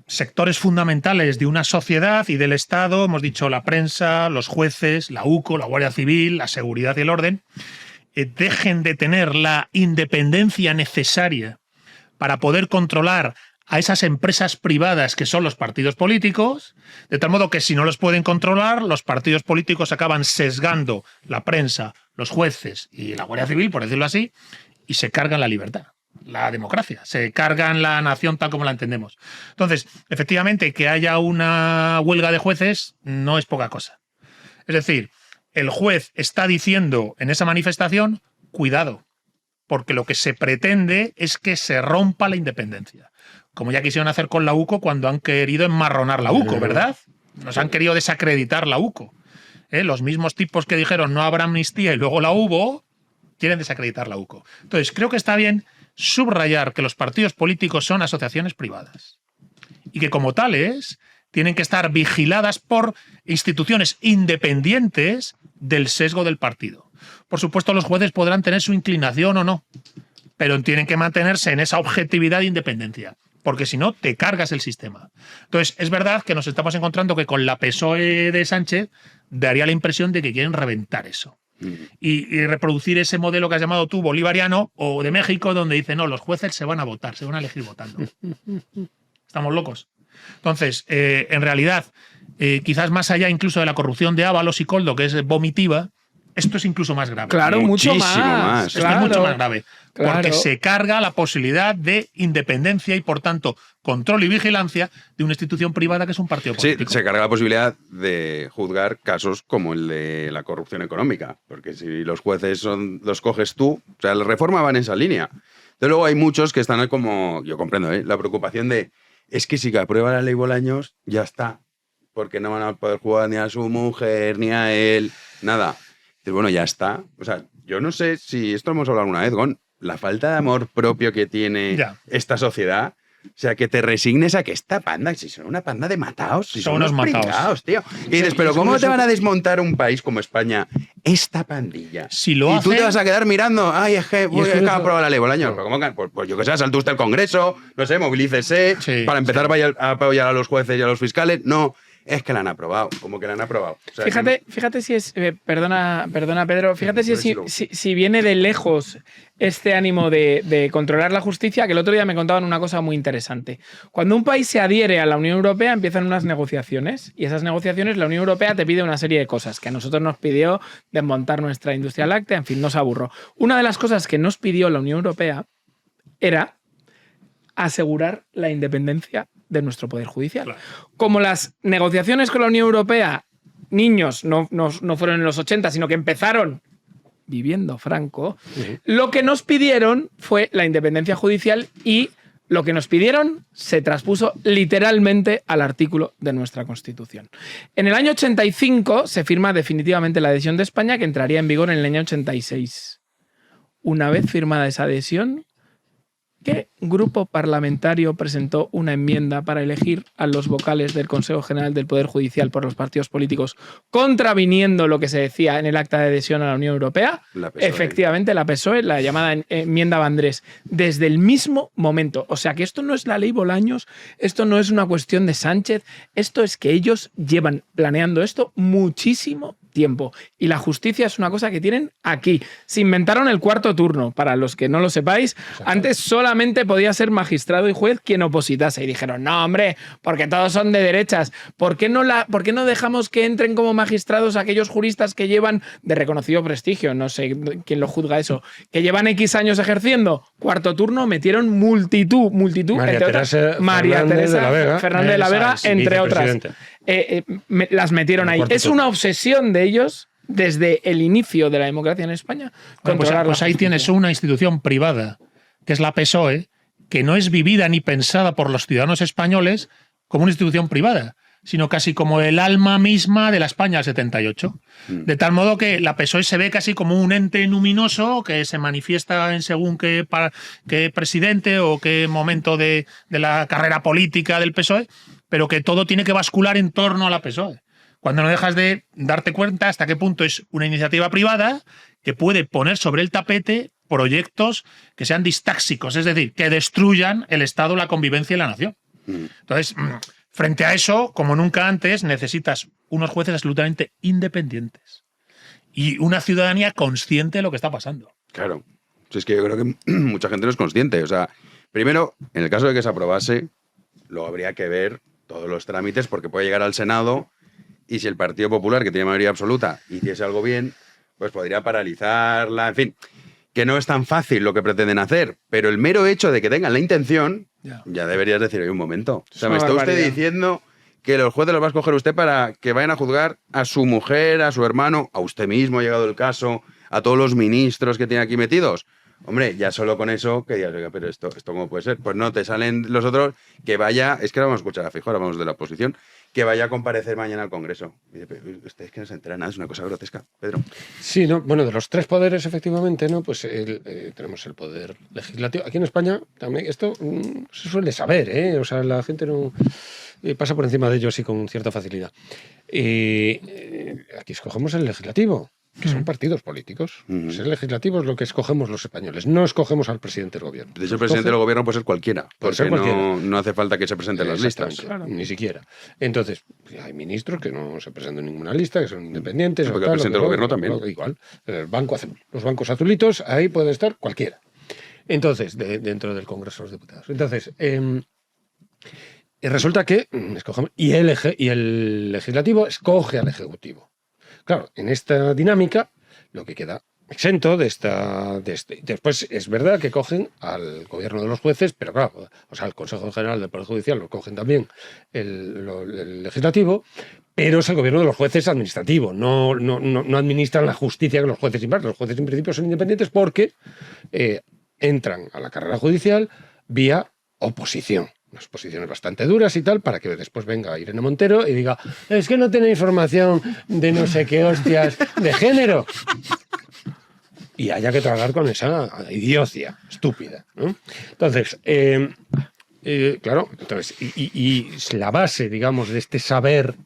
sectores fundamentales de una sociedad y del Estado, hemos dicho la prensa, los jueces, la UCO, la Guardia Civil, la seguridad y el orden, dejen de tener la independencia necesaria para poder controlar a esas empresas privadas que son los partidos políticos, de tal modo que si no los pueden controlar, los partidos políticos acaban sesgando la prensa, los jueces y la Guardia Civil, por decirlo así, y se cargan la libertad, la democracia, se cargan la nación tal como la entendemos. Entonces, efectivamente, que haya una huelga de jueces no es poca cosa. Es decir, el juez está diciendo en esa manifestación, cuidado, porque lo que se pretende es que se rompa la independencia. Como ya quisieron hacer con la UCO cuando han querido enmarronar la UCO, ¿verdad? Nos han querido desacreditar la UCO. Los mismos tipos que dijeron no habrá amnistía y luego la hubo, quieren desacreditar la UCO. Entonces, creo que está bien subrayar que los partidos políticos son asociaciones privadas y que como tales tienen que estar vigiladas por instituciones independientes del sesgo del partido. Por supuesto, los jueces podrán tener su inclinación o no, pero tienen que mantenerse en esa objetividad e independencia, porque si no, te cargas el sistema. Entonces, es verdad que nos estamos encontrando que con la PSOE de Sánchez daría la impresión de que quieren reventar eso. Y reproducir ese modelo que has llamado tú bolivariano o de México, donde dice, no, los jueces se van a votar, se van a elegir votando. Estamos locos. Entonces, en realidad, quizás más allá incluso de la corrupción de Ábalos y Koldo, que es vomitiva, esto es incluso más grave. Claro, mucho Muchísimo más. más. Esto es mucho más grave. Claro. Porque se carga la posibilidad de independencia y, por tanto, control y vigilancia de una institución privada que es un partido Sí, político. se carga la posibilidad de juzgar casos como el de la corrupción económica, porque si los jueces los coges tú, o sea, la reforma va en esa línea. De luego hay muchos que están como, yo comprendo, la preocupación de, es que si que aprueba la ley Bolaños, ya está, porque no van a poder jugar ni a su mujer, ni a él, nada. Dices, bueno, ya está. O sea, yo no sé si esto lo hemos hablado alguna vez, Gon, la falta de amor propio que tiene esta sociedad. O sea, que te resignes a que esta panda, si son una panda de mataos, si son unos mataos, pringaos, tío. Y dices, pero ¿cómo te van a desmontar un país como España esta pandilla? Si lo y tú hacen- te vas a quedar mirando, ay, es que voy curioso. a aprobar la ley Bolaños. Pero ¿cómo que? Pues yo que sé, salte usted al Congreso, no sé, movilícese para empezar a apoyar a los jueces y a los fiscales. No, es que la han aprobado. ¿Cómo que la han aprobado? O sea, Fíjate si es, perdona Pedro, fíjate si viene de lejos este ánimo de controlar la justicia, que el otro día me contaban una cosa muy interesante. Cuando un país se adhiere a la Unión Europea empiezan unas negociaciones y esas negociaciones la Unión Europea te pide una serie de cosas que a nosotros nos pidió desmontar nuestra industria láctea, en fin, nos aburro. Una de las cosas que nos pidió la Unión Europea era asegurar la independencia de nuestro Poder Judicial. Claro. Como las negociaciones con la Unión Europea, niños, no fueron en los 80, sino que empezaron viviendo Franco, lo que nos pidieron fue la independencia judicial y lo que nos pidieron se traspuso literalmente al artículo de nuestra Constitución. En el año 85 se firma definitivamente la adhesión de España, que entraría en vigor en el año 86. Una vez firmada esa adhesión, ¿qué grupo parlamentario presentó una enmienda para elegir a los vocales del Consejo General del Poder Judicial por los partidos políticos, contraviniendo lo que se decía en el acta de adhesión a la Unión Europea? La PSOE. Efectivamente, la PSOE, la llamada enmienda Vandrés, desde el mismo momento. O sea que esto no es la ley Bolaños, esto no es una cuestión de Sánchez, esto es que ellos llevan planeando esto muchísimo tiempo. Y la justicia es una cosa que tienen aquí. Se inventaron el cuarto turno, para los que no lo sepáis. Antes solamente podía ser magistrado y juez quien opositase. Y dijeron, no, hombre, porque todos son de derechas. ¿Por qué no dejamos que entren como magistrados aquellos juristas que llevan, de reconocido prestigio, no sé quién lo juzga eso, que llevan X años ejerciendo? Cuarto turno, metieron multitud, María entre otras. Teresa María Teresa de la Vega, Fernández de la Vega, entre otras. Las metieron ahí. Es una obsesión de ellos desde el inicio de la democracia en España. Bueno, pues ahí tienes una institución privada, que es la PSOE, que no es vivida ni pensada por los ciudadanos españoles como una institución privada, sino casi como el alma misma de la España del 78. De tal modo que la PSOE se ve casi como un ente luminoso que se manifiesta en según qué presidente o qué momento de la carrera política del PSOE, pero que todo tiene que bascular en torno a la PSOE. Cuando no dejas de darte cuenta hasta qué punto es una iniciativa privada que puede poner sobre el tapete proyectos que sean distáxicos, es decir, que destruyan el Estado, la convivencia y la nación. Entonces, frente a eso, como nunca antes, necesitas unos jueces absolutamente independientes y una ciudadanía consciente de lo que está pasando. Claro. Es que yo creo que mucha gente no es consciente. O sea, primero, en el caso de que se aprobase, luego habría que ver todos los trámites porque puede llegar al Senado y si el Partido Popular, que tiene mayoría absoluta, hiciese algo bien, pues podría paralizarla, en fin, que no es tan fácil lo que pretenden hacer, pero el mero hecho de que tengan la intención, ya deberías decir, oye, un momento. O sea, me está usted diciendo que los jueces los va a escoger usted para que vayan a juzgar a su mujer, a su hermano, a usted mismo, ha llegado el caso, a todos los ministros que tiene aquí metidos. Hombre, ya solo con eso, que digas, oiga, pero esto ¿cómo puede ser? Pues no, te salen los otros, que vaya, es que ahora vamos a escuchar a Feijóo, ahora vamos de la oposición, que vaya a comparecer mañana al Congreso. Y dice, pero usted es que no se entera nada, es una cosa grotesca, Pedro. Sí, ¿no? Bueno, de los tres poderes, efectivamente, ¿no? Pues tenemos el poder legislativo. Aquí en España también esto se suele saber, ¿eh? O sea, la gente no pasa por encima de ellos y con cierta facilidad. Aquí escogemos el legislativo, que son partidos políticos. Pues el legislativo es lo que escogemos los españoles. No escogemos al presidente del gobierno. De hecho, el presidente del gobierno puede ser cualquiera, Puede ser porque cualquiera. no hace falta que se presenten las listas. Exactamente, ni siquiera. Entonces, hay ministros que no se presentan en ninguna lista, que son independientes. Sí, o porque el tal, presidente del gobierno también. Igual. El banco azul, los bancos azulitos, ahí puede estar cualquiera. Entonces, dentro del Congreso de los Diputados. Entonces, resulta que escogemos, y el legislativo escoge al ejecutivo. Claro, en esta dinámica, lo que queda exento de esta... Después es verdad que cogen al gobierno de los jueces, pero claro, o sea, el Consejo General del Poder Judicial lo cogen también el legislativo, pero es el gobierno de los jueces administrativo, no administran la justicia que los jueces imparten. Los jueces en principio son independientes porque entran a la carrera judicial vía oposición. Unas posiciones bastante duras y tal, para que después venga Irene Montero y diga, es que no tiene información de no sé qué hostias de género. Y haya que tragar con esa idiocia estúpida, ¿no? Entonces, claro, y la base, digamos, de este saber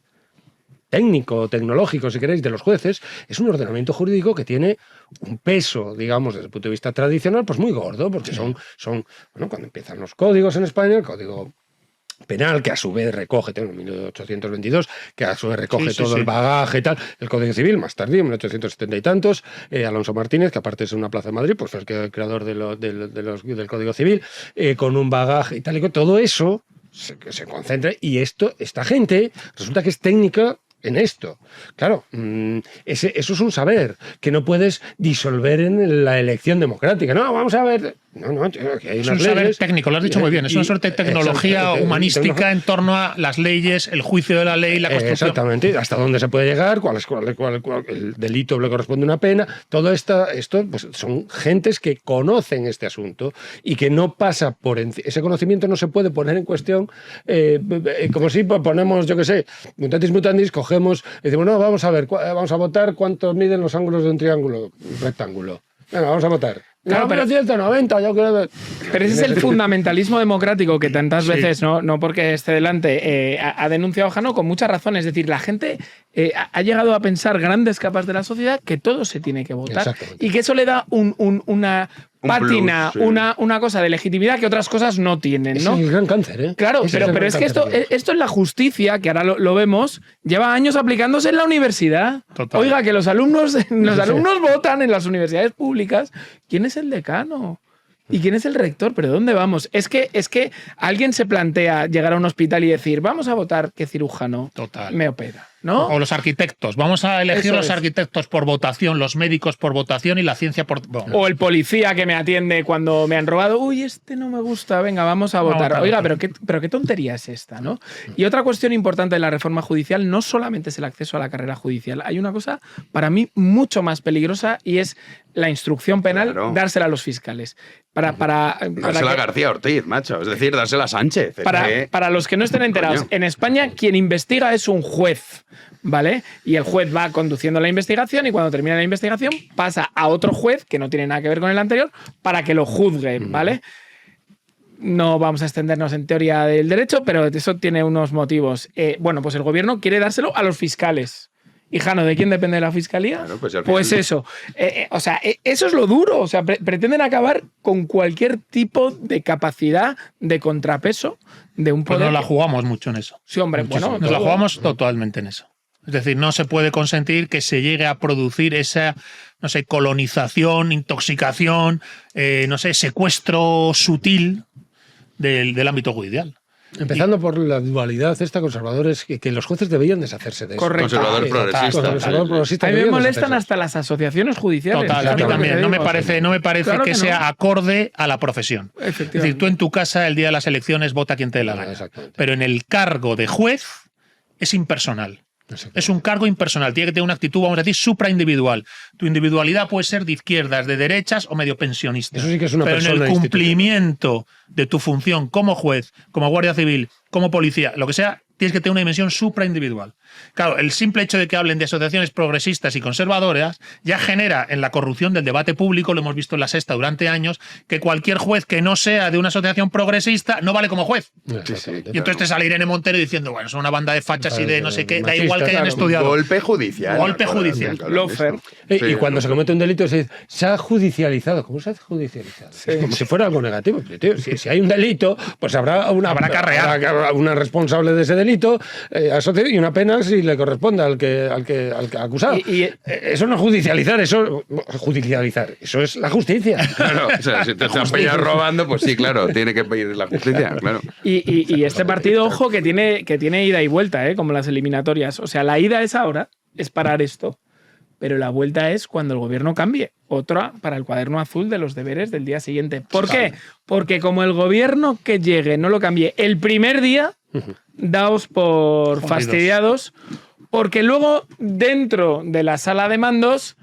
técnico, tecnológico, si queréis, de los jueces, es un ordenamiento jurídico que tiene un peso, digamos, desde el punto de vista tradicional, pues muy gordo, porque son bueno, cuando empiezan los códigos en España, el código penal, que a su vez recoge, tengo en 1822, que a su vez recoge el bagaje y tal, el Código Civil, más tardío, en 1870 y tantos, Alonso Martínez, que aparte es una plaza de Madrid, pues fue el creador del Código Civil, con un bagaje y tal, y todo eso se concentra, y esta gente resulta que es técnica en esto. Claro, eso es un saber que no puedes disolver en la elección democrática. No, vamos a ver. No, tío, que hay es unas un saber leyes, técnico, lo has dicho muy bien. Es una suerte de tecnología humanística en torno a las leyes, el juicio de la ley, la construcción. Exactamente, hasta dónde se puede llegar, cuál el delito le corresponde una pena. Todo esto pues, son gentes que conocen este asunto y que no pasa por ese conocimiento no se puede poner en cuestión como si ponemos, yo qué sé, mutatis mutandis, cogemos y decimos, no, vamos a votar cuántos miden los ángulos de un triángulo, un rectángulo. Venga, vamos a votar. Claro, No, pero 190, yo creo. Pero ese es el fundamentalismo democrático que tantas veces, no porque esté delante, ha denunciado Jano con mucha razón. Es decir, la gente ha llegado a pensar, grandes capas de la sociedad, que todo se tiene que votar y que eso le da una pátina, plus, sí. una cosa de legitimidad que otras cosas no tienen, ¿no? Es el gran cáncer, ¿eh? Claro, pero es que esto es la justicia, que ahora lo vemos, lleva años aplicándose en la universidad. Total. Oiga, que los alumnos votan en las universidades públicas. ¿Quién es el decano? ¿Y quién es el rector? ¿Pero dónde vamos? Es que alguien se plantea llegar a un hospital y decir, vamos a votar qué cirujano me opera, ¿no? O los arquitectos. Vamos a elegir los arquitectos por votación, los médicos por votación y la ciencia por... Bueno. O el policía que me atiende cuando me han robado. Uy, este no me gusta, venga, vamos a votar. Oiga, pero qué tontería es esta, ¿no? Y otra cuestión importante de la reforma judicial no solamente es el acceso a la carrera judicial. Hay una cosa, para mí, mucho más peligrosa y es la instrucción penal, dársela a los fiscales. Dársela a García Ortiz, macho. Es decir, dársela a Sánchez. Para los que no estén enterados, en España quien investiga es un juez, ¿vale? Y el juez va conduciendo la investigación y cuando termina la investigación pasa a otro juez que no tiene nada que ver con el anterior para que lo juzgue, ¿vale? No vamos a extendernos en teoría del derecho, pero eso tiene unos motivos. Bueno, pues el gobierno quiere dárselo a los fiscales. Y Jano, ¿de quién depende la fiscalía? Claro, pues eso. O sea, eso es lo duro. O sea, pretenden acabar con cualquier tipo de capacidad de contrapeso de un poder. Pues nos la jugamos mucho en eso. Sí, hombre, bueno. Nos la jugamos totalmente en eso. Es decir, no se puede consentir que se llegue a producir esa, no sé, colonización, intoxicación, no sé, secuestro sutil del ámbito judicial. Empezando por la dualidad esta, conservadores, que los jueces deberían deshacerse de eso. Correcto. Conservador progresista. A mí me molestan hasta las asociaciones judiciales. Total, a mí también. No me parece claro que sea acorde a la profesión. Es decir, tú en tu casa el día de las elecciones vota quien te dé la gana. Pero en el cargo de juez es impersonal. Es un cargo impersonal, tiene que tener una actitud, vamos a decir, supraindividual. Tu individualidad puede ser de izquierdas, de derechas o medio pensionista. Eso sí que es una Pero en persona el cumplimiento de tu función como juez, como guardia civil, como policía, lo que sea, tienes que tener una dimensión supraindividual. Claro, el simple hecho de que hablen de asociaciones progresistas y conservadoras ya genera en la corrupción del debate público, lo hemos visto en La Sexta durante años, que cualquier juez que no sea de una asociación progresista no vale como juez. Y entonces te sale Irene Montero diciendo, bueno, son una banda de fachas y de no sé qué, da igual que hayan estudiado. Golpe judicial. Golpe judicial. Lofer. Y cuando se comete un delito se dice, se ha judicializado. ¿Cómo se hace judicializado? Como si fuera algo negativo. Pero, tío, si hay un delito, pues habrá una responsable de ese delito y una pena si le corresponde al que acusado. Eso no es judicializar, eso es la justicia. Claro, o sea, si te estás robando, pues sí, claro, tiene que pedir la justicia, claro. Y este partido, ojo, que tiene ida y vuelta, como las eliminatorias. O sea, la ida es ahora, es parar esto. Pero la vuelta es cuando el gobierno cambie. Otra para el cuaderno azul de los deberes del día siguiente. ¿Por qué? Porque como el gobierno que llegue no lo cambie el primer día, daos por fastidiados, porque luego dentro de la sala de mandos,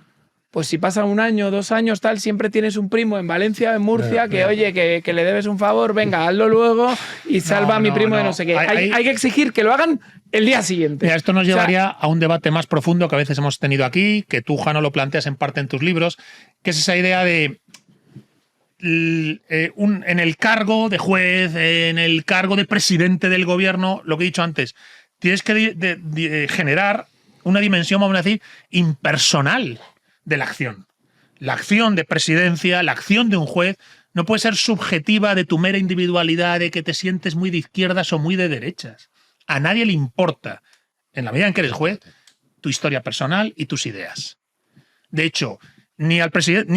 pues si pasa 1 año, 2 años, tal, siempre tienes un primo en Valencia, en Murcia, oye, que le debes un favor, venga, hazlo luego y salva a mi primo de no sé qué. Hay que exigir que lo hagan el día siguiente. Mira, esto nos llevaría a un debate más profundo que a veces hemos tenido aquí, que tú, Jano, lo planteas en parte en tus libros, que es esa idea de en el cargo de juez, en el cargo de presidente del gobierno, lo que he dicho antes, tienes que generar una dimensión, vamos a decir, impersonal de la acción. La acción de presidencia, la acción de un juez, no puede ser subjetiva de tu mera individualidad, de que te sientes muy de izquierdas o muy de derechas. A nadie le importa, en la medida en que eres juez, tu historia personal y tus ideas. De hecho, ni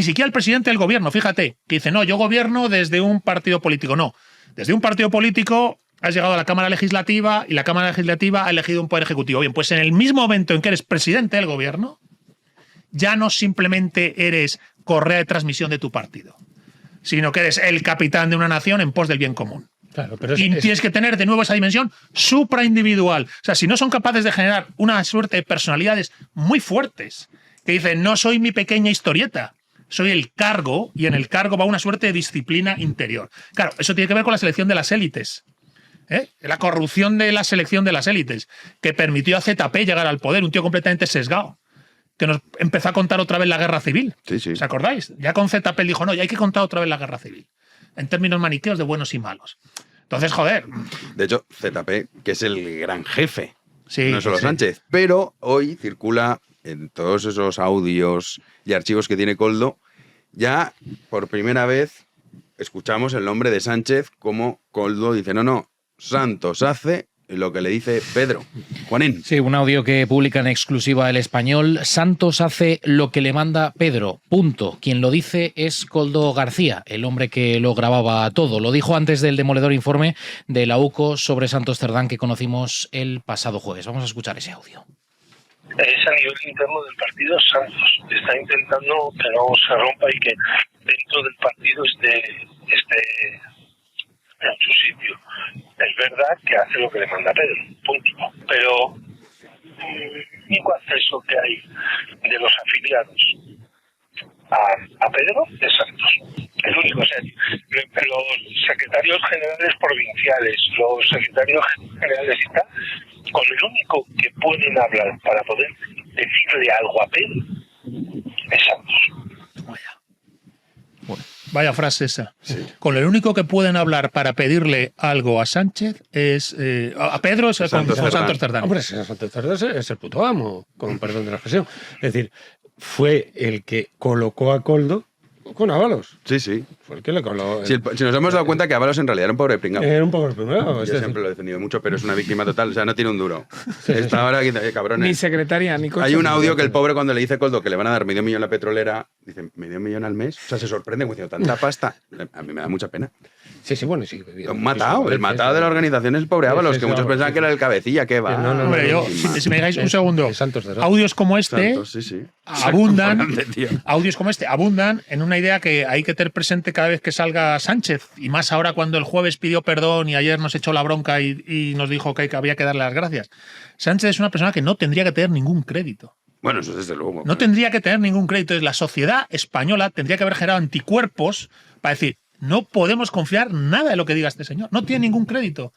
siquiera al presidente del gobierno, fíjate, que dice, no, yo gobierno desde un partido político. No, desde un partido político has llegado a la Cámara Legislativa y la Cámara Legislativa ha elegido un poder ejecutivo. Bien, pues en el mismo momento en que eres presidente del gobierno, ya no simplemente eres correa de transmisión de tu partido, sino que eres el capitán de una nación en pos del bien común. Claro, pero tienes que tener de nuevo esa dimensión supraindividual. O sea, si no son capaces de generar una suerte de personalidades muy fuertes, que dicen, no soy mi pequeña historieta, soy el cargo, y en el cargo va una suerte de disciplina interior. Claro, eso tiene que ver con la selección de las élites. La corrupción de la selección de las élites, que permitió a ZP llegar al poder, un tío completamente sesgado, que nos empezó a contar otra vez la guerra civil. Sí. ¿Os acordáis? Ya con ZP él dijo, no, ya hay que contar otra vez la guerra civil, en términos maniqueos de buenos y malos. Entonces, joder. De hecho, ZP, que es el gran jefe, sí, no solo sí. Sánchez, pero hoy circula en todos esos audios y archivos que tiene Koldo, ya por primera vez escuchamos el nombre de Sánchez como Koldo dice, no, Santos hace lo que le dice Pedro. Juanín. Sí, un audio que publica en exclusiva El Español. Santos hace lo que le manda Pedro. Punto. Quien lo dice es Koldo García, el hombre que lo grababa todo. Lo dijo antes del demoledor informe de la UCO sobre Santos Cerdán que conocimos el pasado jueves. Vamos a escuchar ese audio. Es a nivel interno del partido. Santos está intentando que no se rompa y que dentro del partido esté en su sitio. Es verdad que hace lo que le manda Pedro, punto. Pero el único acceso que hay de los afiliados a Pedro es Santos. El único. O sea, los secretarios generales provinciales, los secretarios generales y tal, con el único que pueden hablar para poder decirle algo a Pedro es Santos. Vaya frase esa. Sí. Con el único que pueden hablar para pedirle algo a Sánchez es... a Pedro es Santos Cerdán. Hombre, Santos Cerdán es el puto amo, con perdón de la expresión. Es decir, fue el que colocó a Koldo con Ábalos. Sí. Fue el que le colocó. Si nos hemos dado cuenta que Ábalos en realidad era un pobre pringado. Era un pobre pringado. Yo siempre lo he defendido mucho, pero es una víctima total. O sea, no tiene un duro. Esta ahora, cabrones. Ni secretaria, ni coche. Hay un audio que el pobre, cuando le dice Koldo que le van a dar $500,000 a la petrolera, dice, $500,000 al mes. O sea, se sorprende diciendo, tanta pasta. A mí me da mucha pena. Sí, bueno, sí. El matado de la organización es el pobre Ábalos, que muchos pensaban que era el cabecilla, que va. No, hombre, yo, si me digáis un segundo, audios como este abundan. Audios como este abundan en una idea idea que hay que tener presente cada vez que salga Sánchez, y más ahora cuando el jueves pidió perdón y ayer nos echó la bronca y nos dijo que había que darle las gracias. Sánchez es una persona que no tendría que tener ningún crédito. Bueno, eso desde luego. No tendría que tener ningún crédito. Entonces, la sociedad española tendría que haber generado anticuerpos para decir, no podemos confiar nada de lo que diga este señor. No tiene ningún crédito.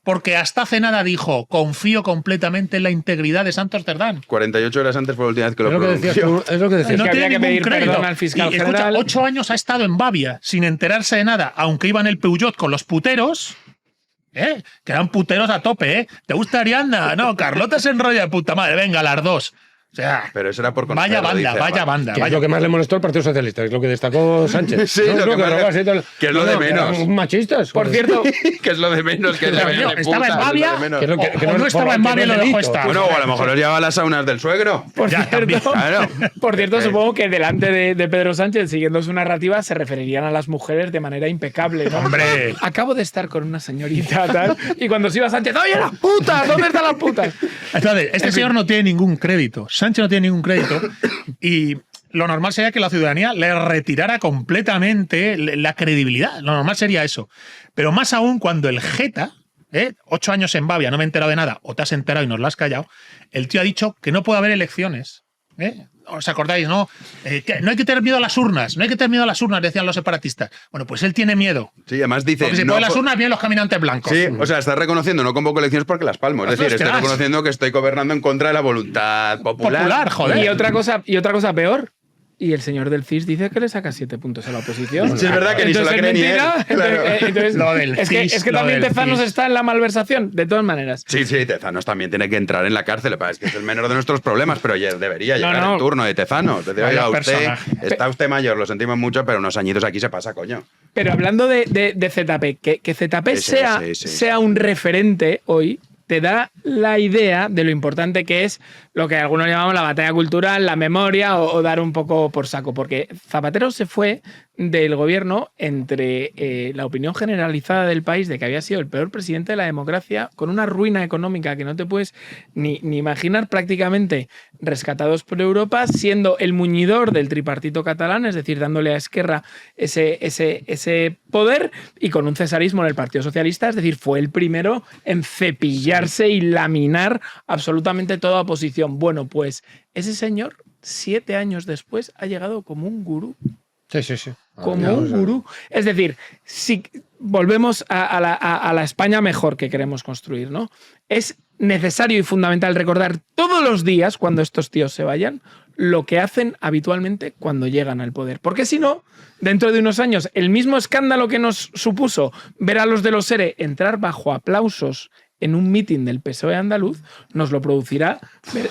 Porque hasta hace nada dijo, confío completamente en la integridad de Santos Cerdán. 48 horas antes fue la última vez que lo pronunció. Es lo que decía. No habría tiene que ningún pedir crédito. perdón al fiscal Y, escucha, general. 8 años ha estado en Bavia sin enterarse de nada, aunque iba en el Peugeot con los puteros. Que eran puteros a tope, ¿Te gusta Ariadna? No, Carlota se enrolla de puta madre. Venga, las dos. O sea, pero eso era por vaya conocerlo, banda, dice, vaya banda. Que es vaya. lo que más le molestó al Partido Socialista, es lo que destacó Sánchez. Sí, ¿no? lo que más le- robas y tal. que es lo de menos. eran machistas. Por cierto, que es lo de menos, que es lo Coño, de estaba en puta, Bavia, es lo de menos. Que es lo que o no por- estaba en Bavia y lo que no es dejó delito. estar. Bueno, o a lo mejor los llevaba a las saunas del suegro. por Ya, también, cierto, claro. por cierto, supongo que delante de Pedro Sánchez, siguiendo su narrativa, se referirían a las mujeres de manera impecable, ¿no? Hombre. Acabo de estar con una señorita, tal, y cuando se iba Sánchez, ¡oye, las putas! ¿Dónde están las putas? Entonces, este señor no tiene ningún crédito. Sánchez no tiene ningún crédito. Y lo normal sería que la ciudadanía le retirara completamente la credibilidad. Lo normal sería eso. Pero más aún cuando el Jeta, 8 años en Bavia, no me he enterado de nada, o te has enterado y nos lo has callado, el tío ha dicho que no puede haber elecciones. ¿Os acordáis, no? Que no hay que tener miedo a las urnas, no hay que tener miedo a las urnas, decían los separatistas. Bueno, pues él tiene miedo. Sí, además dice. Porque si no puede las po- urnas, vienen los caminantes blancos. Sí, o sea, está reconociendo, no convoco elecciones porque las palmo. Es Las decir, estoy ostras. reconociendo que estoy gobernando en contra de la voluntad popular. Joder. Y otra cosa peor. Y el señor del CIS dice que le saca 7 puntos a la oposición. Sí, es verdad que ni se lo Entonces, cree ni mentira. él, claro. Entonces, Lo del es que CIS, lo también del Tezanos CIS. está en la malversación, de todas maneras. Sí, Tezanos también tiene que entrar en la cárcel. Es que es el menor de nuestros problemas, pero ya debería llegar no. el turno de Tezanos. Es decir, Vaya oiga, usted, personaje. está usted mayor, lo sentimos mucho, pero unos añitos aquí se pasa, coño. Pero hablando de ZP, que ZP Sí, sí. sea un referente hoy, te da la idea de lo importante que es lo que algunos llamamos la batalla cultural, la memoria o dar un poco por saco. Porque Zapatero se fue del gobierno entre la opinión generalizada del país de que había sido el peor presidente de la democracia, con una ruina económica que no te puedes ni imaginar, prácticamente rescatados por Europa, siendo el muñidor del tripartito catalán, es decir, dándole a Esquerra ese poder, y con un cesarismo en el Partido Socialista, es decir, fue el primero en cepillarse y laminar absolutamente toda oposición. Bueno, pues ese señor, 7 años después, ha llegado como un gurú. Sí. Como un gurú. Es decir, si volvemos a la España mejor que queremos construir, ¿no? Es necesario y fundamental recordar todos los días, cuando estos tíos se vayan, lo que hacen habitualmente cuando llegan al poder. Porque si no, dentro de unos años, el mismo escándalo que nos supuso ver a los de los ERE entrar bajo aplausos en un mitin del PSOE andaluz, nos lo producirá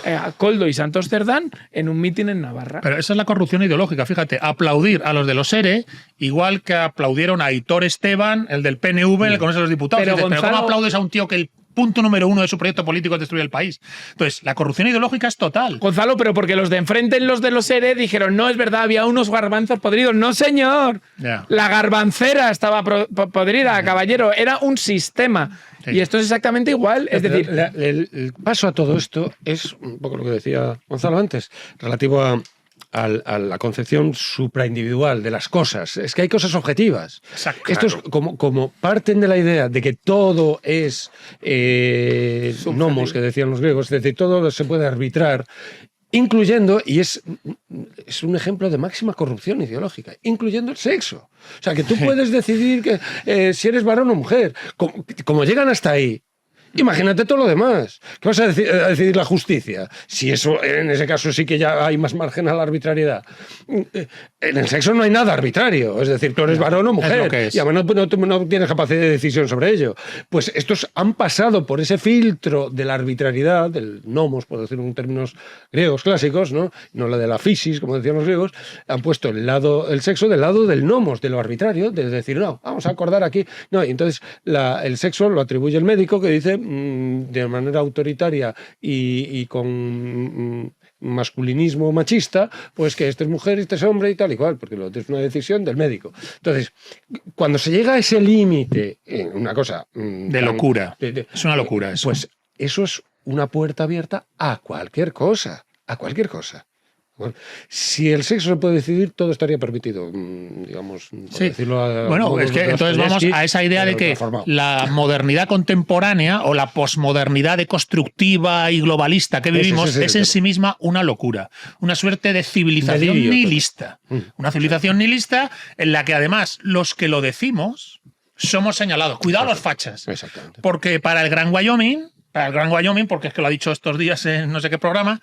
a Koldo y Santos Cerdán en un mitin en Navarra. Pero esa es la corrupción ideológica, fíjate, aplaudir a los de los ERE, igual que aplaudieron a Aitor Esteban, el del PNV, en el Congreso de los Diputados. Pero, Dices, ¿pero Gonzalo, cómo aplaudes a un tío que el punto número 1 de su proyecto político es destruir el país? Entonces, la corrupción ideológica es total. Gonzalo, pero porque los de enfrente, los de los ERE, dijeron, no, es verdad, había unos garbanzos podridos. No, señor. Ya. La garbancera estaba podrida, caballero. Era un sistema. Sí. Y esto es exactamente igual. Es decir, El paso a todo esto es un poco lo que decía Gonzalo antes, relativo a la concepción supraindividual de las cosas. Es que hay cosas objetivas. Exacto. Esto es como parten de la idea de que todo es nomos, que decían los griegos, es decir, todo se puede arbitrar, incluyendo, y es un ejemplo de máxima corrupción ideológica, incluyendo el sexo. O sea, que tú puedes decidir que si eres varón o mujer. Como llegan hasta ahí, imagínate todo lo demás. ¿Qué vas a decidir la justicia? Si eso, en ese caso sí que ya hay más margen a la arbitrariedad. En el sexo no hay nada arbitrario. Es decir, tú eres varón o mujer. lo que es. Y además no tienes capacidad de decisión sobre ello. Pues estos han pasado por ese filtro de la arbitrariedad, del nomos, por decirlo en términos griegos clásicos, no la de la physis, como decían los griegos. Han puesto el sexo del lado del nomos, de lo arbitrario, de decir, no, vamos a acordar aquí. No, y entonces el sexo lo atribuye el médico, que dice de manera autoritaria y con masculinismo machista, pues que este es mujer y este es hombre y tal y cual, porque lo otro es una decisión del médico. Entonces, cuando se llega a ese límite, una cosa De locura. Es una locura eso. Pues eso es una puerta abierta a cualquier cosa, a cualquier cosa. Bueno, si el sexo se puede decidir, todo estaría permitido, digamos, por Sí. decirlo Bueno, es que entonces vamos a esa idea de que transformado. la modernidad contemporánea o la posmodernidad deconstructiva y globalista que vivimos Ese es el en tema. sí misma una locura, una suerte de civilización Delirio, nihilista. Una civilización nihilista en la que además los que lo decimos somos señalados. Cuidado los fachas. Exactamente. Porque para el Gran Wyoming, porque es que lo ha dicho estos días en no sé qué programa,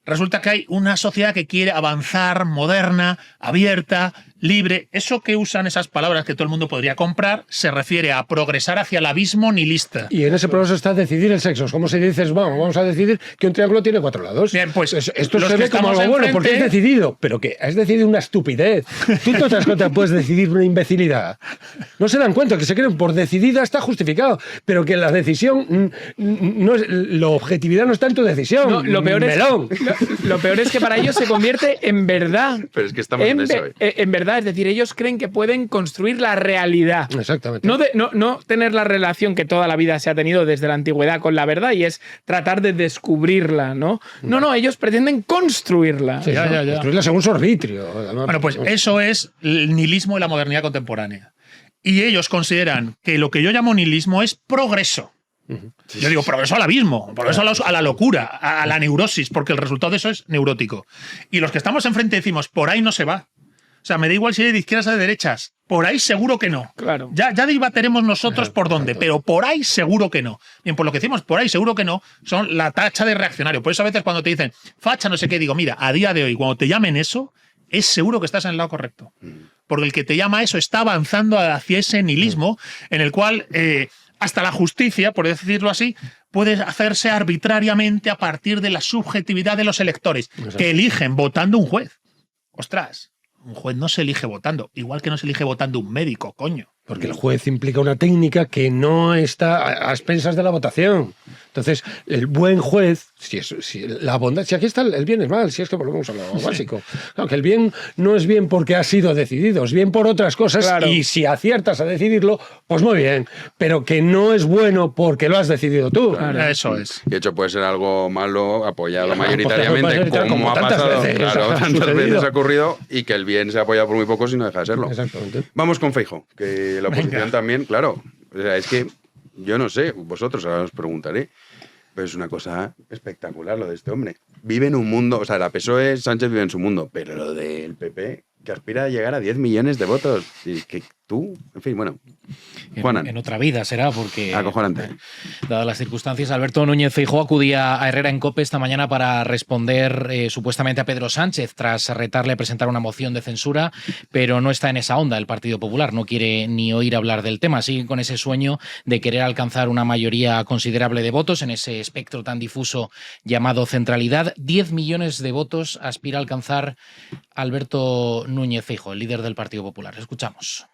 resulta que hay una sociedad que quiere avanzar, moderna, abierta, libre. Eso que usan esas palabras que todo el mundo podría comprar se refiere a progresar hacia el abismo nihilista. Y en ese progreso está decidir el sexo. Es como si dices, vamos a decidir que un triángulo tiene 4 lados. Bien, pues esto los se que ve como estamos algo bueno, enfrente- porque es decidido, pero que has decidido una estupidez. Tú en otras cosas puedes decidir una imbecilidad. No se dan cuenta que se creen por decidida está justificado, pero que la decisión no es, la objetividad no está en tu decisión. No, lo peor melón. lo peor es que para ellos se convierte en verdad. Pero es que estamos en eso. En verdad, es decir, ellos creen que pueden construir la realidad. Exactamente. No tener la relación que toda la vida se ha tenido desde la antigüedad con la verdad y es tratar de descubrirla, ¿no? No, ellos pretenden construirla. Sí, Ya. construirla según su arbitrio. Bueno, pues eso es el nihilismo y la modernidad contemporánea. Y ellos consideran que lo que yo llamo nihilismo es progreso. Yo digo progreso al abismo, progreso a la locura, a la neurosis, porque el resultado de eso es neurótico. Y los que estamos enfrente decimos, por ahí no se va. O sea, me da igual si es de izquierdas o de derechas. Por ahí seguro que no. Claro. Ya debateremos nosotros por dónde, pero por ahí seguro que no. Bien, pues lo que decimos por ahí seguro que no son la tacha de reaccionario. Por eso a veces cuando te dicen facha no sé qué, digo, mira, a día de hoy, cuando te llamen eso, es seguro que estás en el lado correcto. Porque el que te llama eso está avanzando hacia ese nihilismo en el cual hasta la justicia, por decirlo así, puede hacerse arbitrariamente a partir de la subjetividad de los electores, que eligen votando un juez. Ostras, un juez no se elige votando, igual que no se elige votando un médico, coño. Porque el juez implica una técnica que no está a expensas de la votación. Entonces, el buen juez, si la bondad, si aquí está el bien es mal, si es que volvemos a lo básico. Claro, que el bien no es bien porque ha sido decidido, es bien por otras cosas, Claro. y si aciertas a decidirlo, pues muy bien. Pero que no es bueno porque lo has decidido tú. Eso es. De hecho, puede ser algo malo apoyado Claro, mayoritariamente, como como ha tantas pasado. veces Claro, ha tantas sucedido. veces ha ocurrido, y que el bien se ha apoyado por muy poco si no deja de serlo. Exactamente. Vamos con Feijóo, que la oposición también, claro. O sea, es que yo no sé, vosotros ahora os preguntaré, pero es una cosa espectacular lo de este hombre. Vive en un mundo, o sea, la PSOE, Sánchez vive en su mundo, pero lo del PP, que aspira a llegar a 10 millones de votos. Y que tú, en fin, bueno. Juanan. En otra vida será, porque Acojonante. dadas las circunstancias, Alberto Núñez Feijóo acudía a Herrera en COPE esta mañana para responder supuestamente a Pedro Sánchez tras retarle a presentar una moción de censura, pero no está en esa onda el Partido Popular, no quiere ni oír hablar del tema, sigue con ese sueño de querer alcanzar una mayoría considerable de votos en ese espectro tan difuso llamado centralidad. 10 millones de votos aspira a alcanzar Alberto Núñez Feijóo, el líder del Partido Popular. Escuchamos.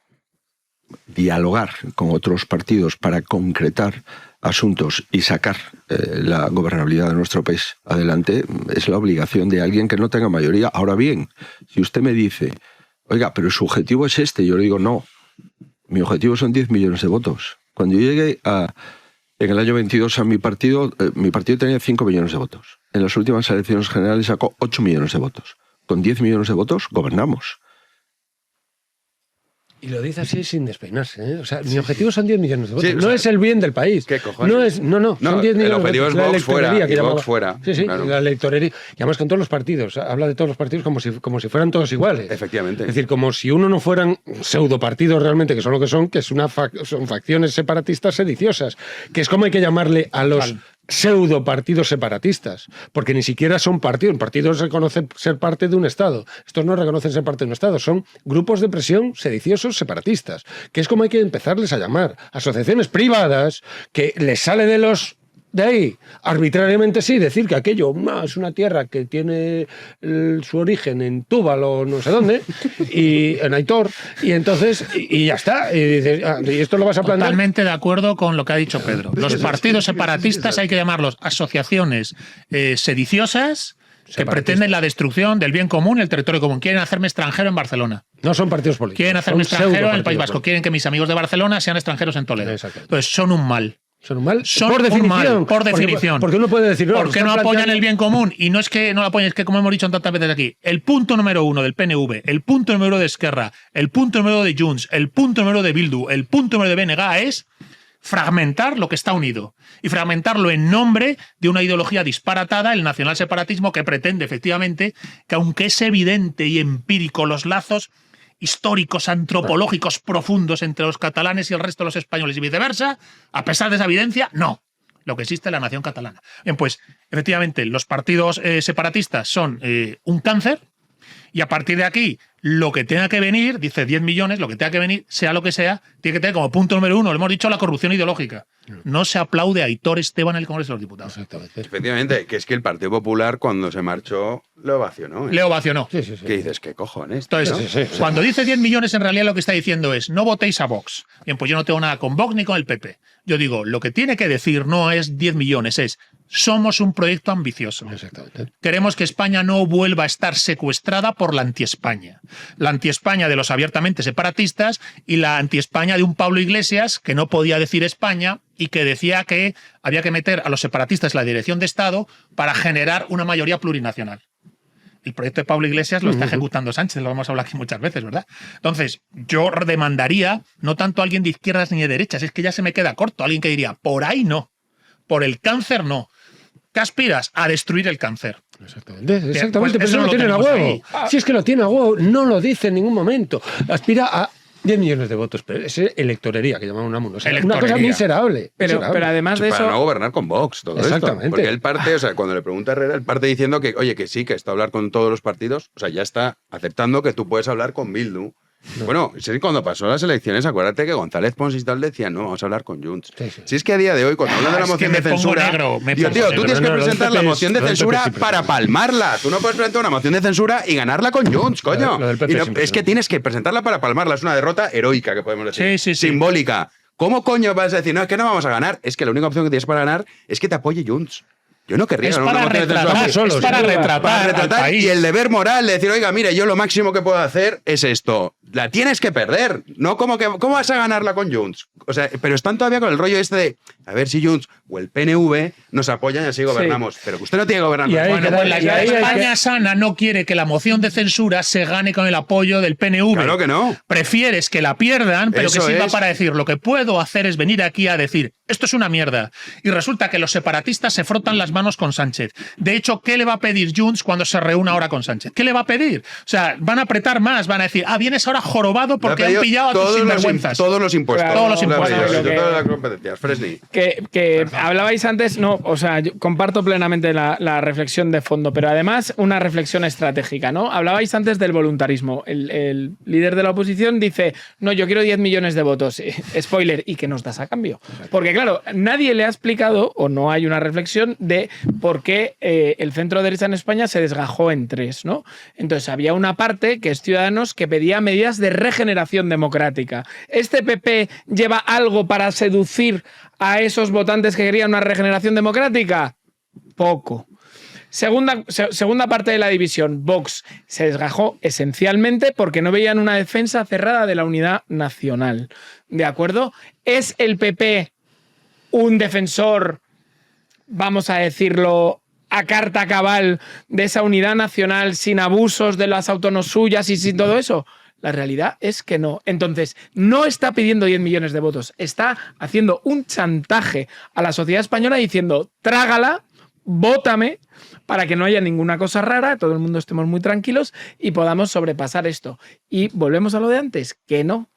Dialogar con otros partidos para concretar asuntos y sacar la gobernabilidad de nuestro país adelante es la obligación de alguien que no tenga mayoría. Ahora bien, si usted me dice, oiga, pero su objetivo es este, yo le digo, no, mi objetivo son 10 millones de votos. Cuando yo llegué en el año 22 a mi partido tenía 5 millones de votos. En las últimas elecciones generales sacó 8 millones de votos. Con 10 millones de votos gobernamos. Y lo dice así sin despeinarse, ¿eh? O sea, mi objetivo son 10 millones de votos. Sí, o no sea, es el bien del país. ¿qué cojones? No, son 10 millones el objetivo de es votos. Vox fuera, electorería que y Vox llamaba. fuera. Sí, Claro. la electorería. Y además con todos los partidos. Habla de todos los partidos como si fueran todos iguales. Efectivamente. Es decir, como si uno no fueran pseudopartidos realmente, que son lo que son son facciones separatistas sediciosas. Que es como hay que llamarle a los pseudo partidos separatistas, porque ni siquiera son partidos. Un partido reconoce ser parte de un Estado. Estos no reconocen ser parte de un Estado, son grupos de presión sediciosos separatistas, que es como hay que empezarles a llamar. Asociaciones privadas que les sale de ahí, arbitrariamente sí, decir que aquello es una tierra que tiene su origen en Túbal o no sé dónde, y en Aitor, y entonces, y ya está. Y dices, ¿y esto lo vas a plantear? Totalmente de acuerdo con lo que ha dicho Pedro. Los partidos separatistas hay que llamarlos asociaciones sediciosas que pretenden la destrucción del bien común y el territorio común. Quieren hacerme extranjero en Barcelona. No son partidos políticos. Quieren hacerme son extranjero en el pseudopartidos País Vasco. políticos. Quieren que mis amigos de Barcelona sean extranjeros en Toledo. Exactamente. Entonces son un mal. Son un mal Son por un definición. mal, por definición. Porque uno puede decir, ¿Por qué no apoyan el bien común? Y no es que no lo apoyen, es que como hemos dicho tantas veces aquí, el punto número 1 del PNV, el punto número 1 de Esquerra, el punto número 1 de Junts, el punto número 1 de Bildu, el punto número de BNG es fragmentar lo que está unido y fragmentarlo en nombre de una ideología disparatada, el nacionalseparatismo, que pretende efectivamente que, aunque es evidente y empírico los lazos históricos, antropológicos profundos entre los catalanes y el resto de los españoles y viceversa, a pesar de esa evidencia, no. Lo que existe es la nación catalana. Bien, pues efectivamente los partidos separatistas son un cáncer, y a partir de aquí lo que tenga que venir, dice 10 millones, lo que tenga que venir, sea lo que sea, tiene que tener como punto número 1, lo hemos dicho, la corrupción ideológica. No se aplaude a Aitor Esteban en el Congreso de los Diputados. Exactamente. Efectivamente, que es que el Partido Popular, cuando se marchó, lo ovacionó. Le ovacionó. Sí. ¿Qué dices? ¿Qué cojones? Entonces, ¿no? cuando dice 10 millones, en realidad lo que está diciendo es no votéis a Vox. Bien, pues yo no tengo nada con Vox ni con el PP. Yo digo, lo que tiene que decir no es 10 millones, es somos un proyecto ambicioso. Exactamente. Queremos que España no vuelva a estar secuestrada por la anti-España. La anti-España de los abiertamente separatistas y la anti-España de un Pablo Iglesias que no podía decir España y que decía que había que meter a los separatistas en la dirección de Estado para generar una mayoría plurinacional. El proyecto de Pablo Iglesias lo está ejecutando Sánchez, lo vamos a hablar aquí muchas veces, ¿verdad? Entonces, yo demandaría no tanto a alguien de izquierdas ni de derechas, es que ya se me queda corto, alguien que diría, por ahí no, por el cáncer no. ¿Qué aspiras? A destruir el cáncer. Exactamente, Bien, pues pues eso lo tienen a tenemos huevo. ahí. Si es que lo tiene a huevo, no lo dice en ningún momento. Aspira a 10 millones de votos, pero es electorería, que llaman una cosa miserable. Pero además de para eso... no gobernar con Vox, todo Exactamente. esto. Porque él parte, o sea, cuando le pregunta a Herrera, él parte diciendo que, oye, que sí, que está a hablar con todos los partidos, o sea, ya está aceptando que tú puedes hablar con Bildu. No. Bueno, sí, cuando pasó las elecciones, acuérdate que González Pons y tal decían, no, vamos a hablar con Junts. Sí. Si es que a día de hoy, cuando hablan de la moción de censura, tío, tú tienes que presentar la moción de censura para palmarla. Tú no puedes presentar una moción de censura y ganarla con Junts, coño. Y no, es que tienes que presentarla para palmarla. Es una derrota heroica, que podemos decir. Sí. Simbólica. ¿Cómo coño vas a decir, no, es que no vamos a ganar? Es que la única opción que tienes para ganar es que te apoye Junts. Yo no querría Es ganar para una moción de censura retratar, es para retratar al país. y el deber moral de decir, oiga, mire, yo lo máximo que puedo hacer es esto. La tienes que perder. No como que, ¿cómo vas a ganarla con Junts? O sea, pero están todavía con el rollo este de a ver si Junts o el PNV nos apoyan y así gobernamos. Pero que usted no tiene que gobernar. Bueno, pues la España sana no quiere que la moción de censura se gane con el apoyo del PNV. Claro que no. Prefieres que la pierdan, pero Eso que sirva es. para decir, lo que puedo hacer es venir aquí a decir, esto es una mierda. Y resulta que los separatistas se frotan las manos con Sánchez. De hecho, ¿qué le va a pedir Junts cuando se reúna ahora con Sánchez? ¿Qué le va a pedir? O sea, van a apretar más, van a decir, vienes ahora jorobado porque han pillado a tus sinvergüenzas. Todos los impuestos. Claro, todos los impuestos. Todas las competencias. Fresny. Que hablabais antes, no, o sea, yo comparto plenamente la reflexión de fondo, pero además una reflexión estratégica, ¿no? Hablabais antes del voluntarismo. El líder de la oposición dice, no, yo quiero 10 millones de votos. Spoiler, ¿y qué nos das a cambio? Porque claro, nadie le ha explicado, o no hay una reflexión, de por qué el centro derecha en España se desgajó en tres, ¿no? Entonces había una parte, que es Ciudadanos, que pedía medidas de regeneración democrática. ¿Este PP lleva algo para seducir a esos votantes que querían una regeneración democrática? Poco. Segunda parte de la división, Vox se desgajó esencialmente porque no veían una defensa cerrada de la unidad nacional. ¿De acuerdo? ¿Es el PP un defensor, vamos a decirlo, a carta cabal de esa unidad nacional sin abusos de las autónomas suyas y sin todo eso? La realidad es que no. Entonces, no está pidiendo 10 millones de votos, está haciendo un chantaje a la sociedad española diciendo, trágala, vótame, para que no haya ninguna cosa rara, todo el mundo estemos muy tranquilos y podamos sobrepasar esto. Y volvemos a lo de antes, que no.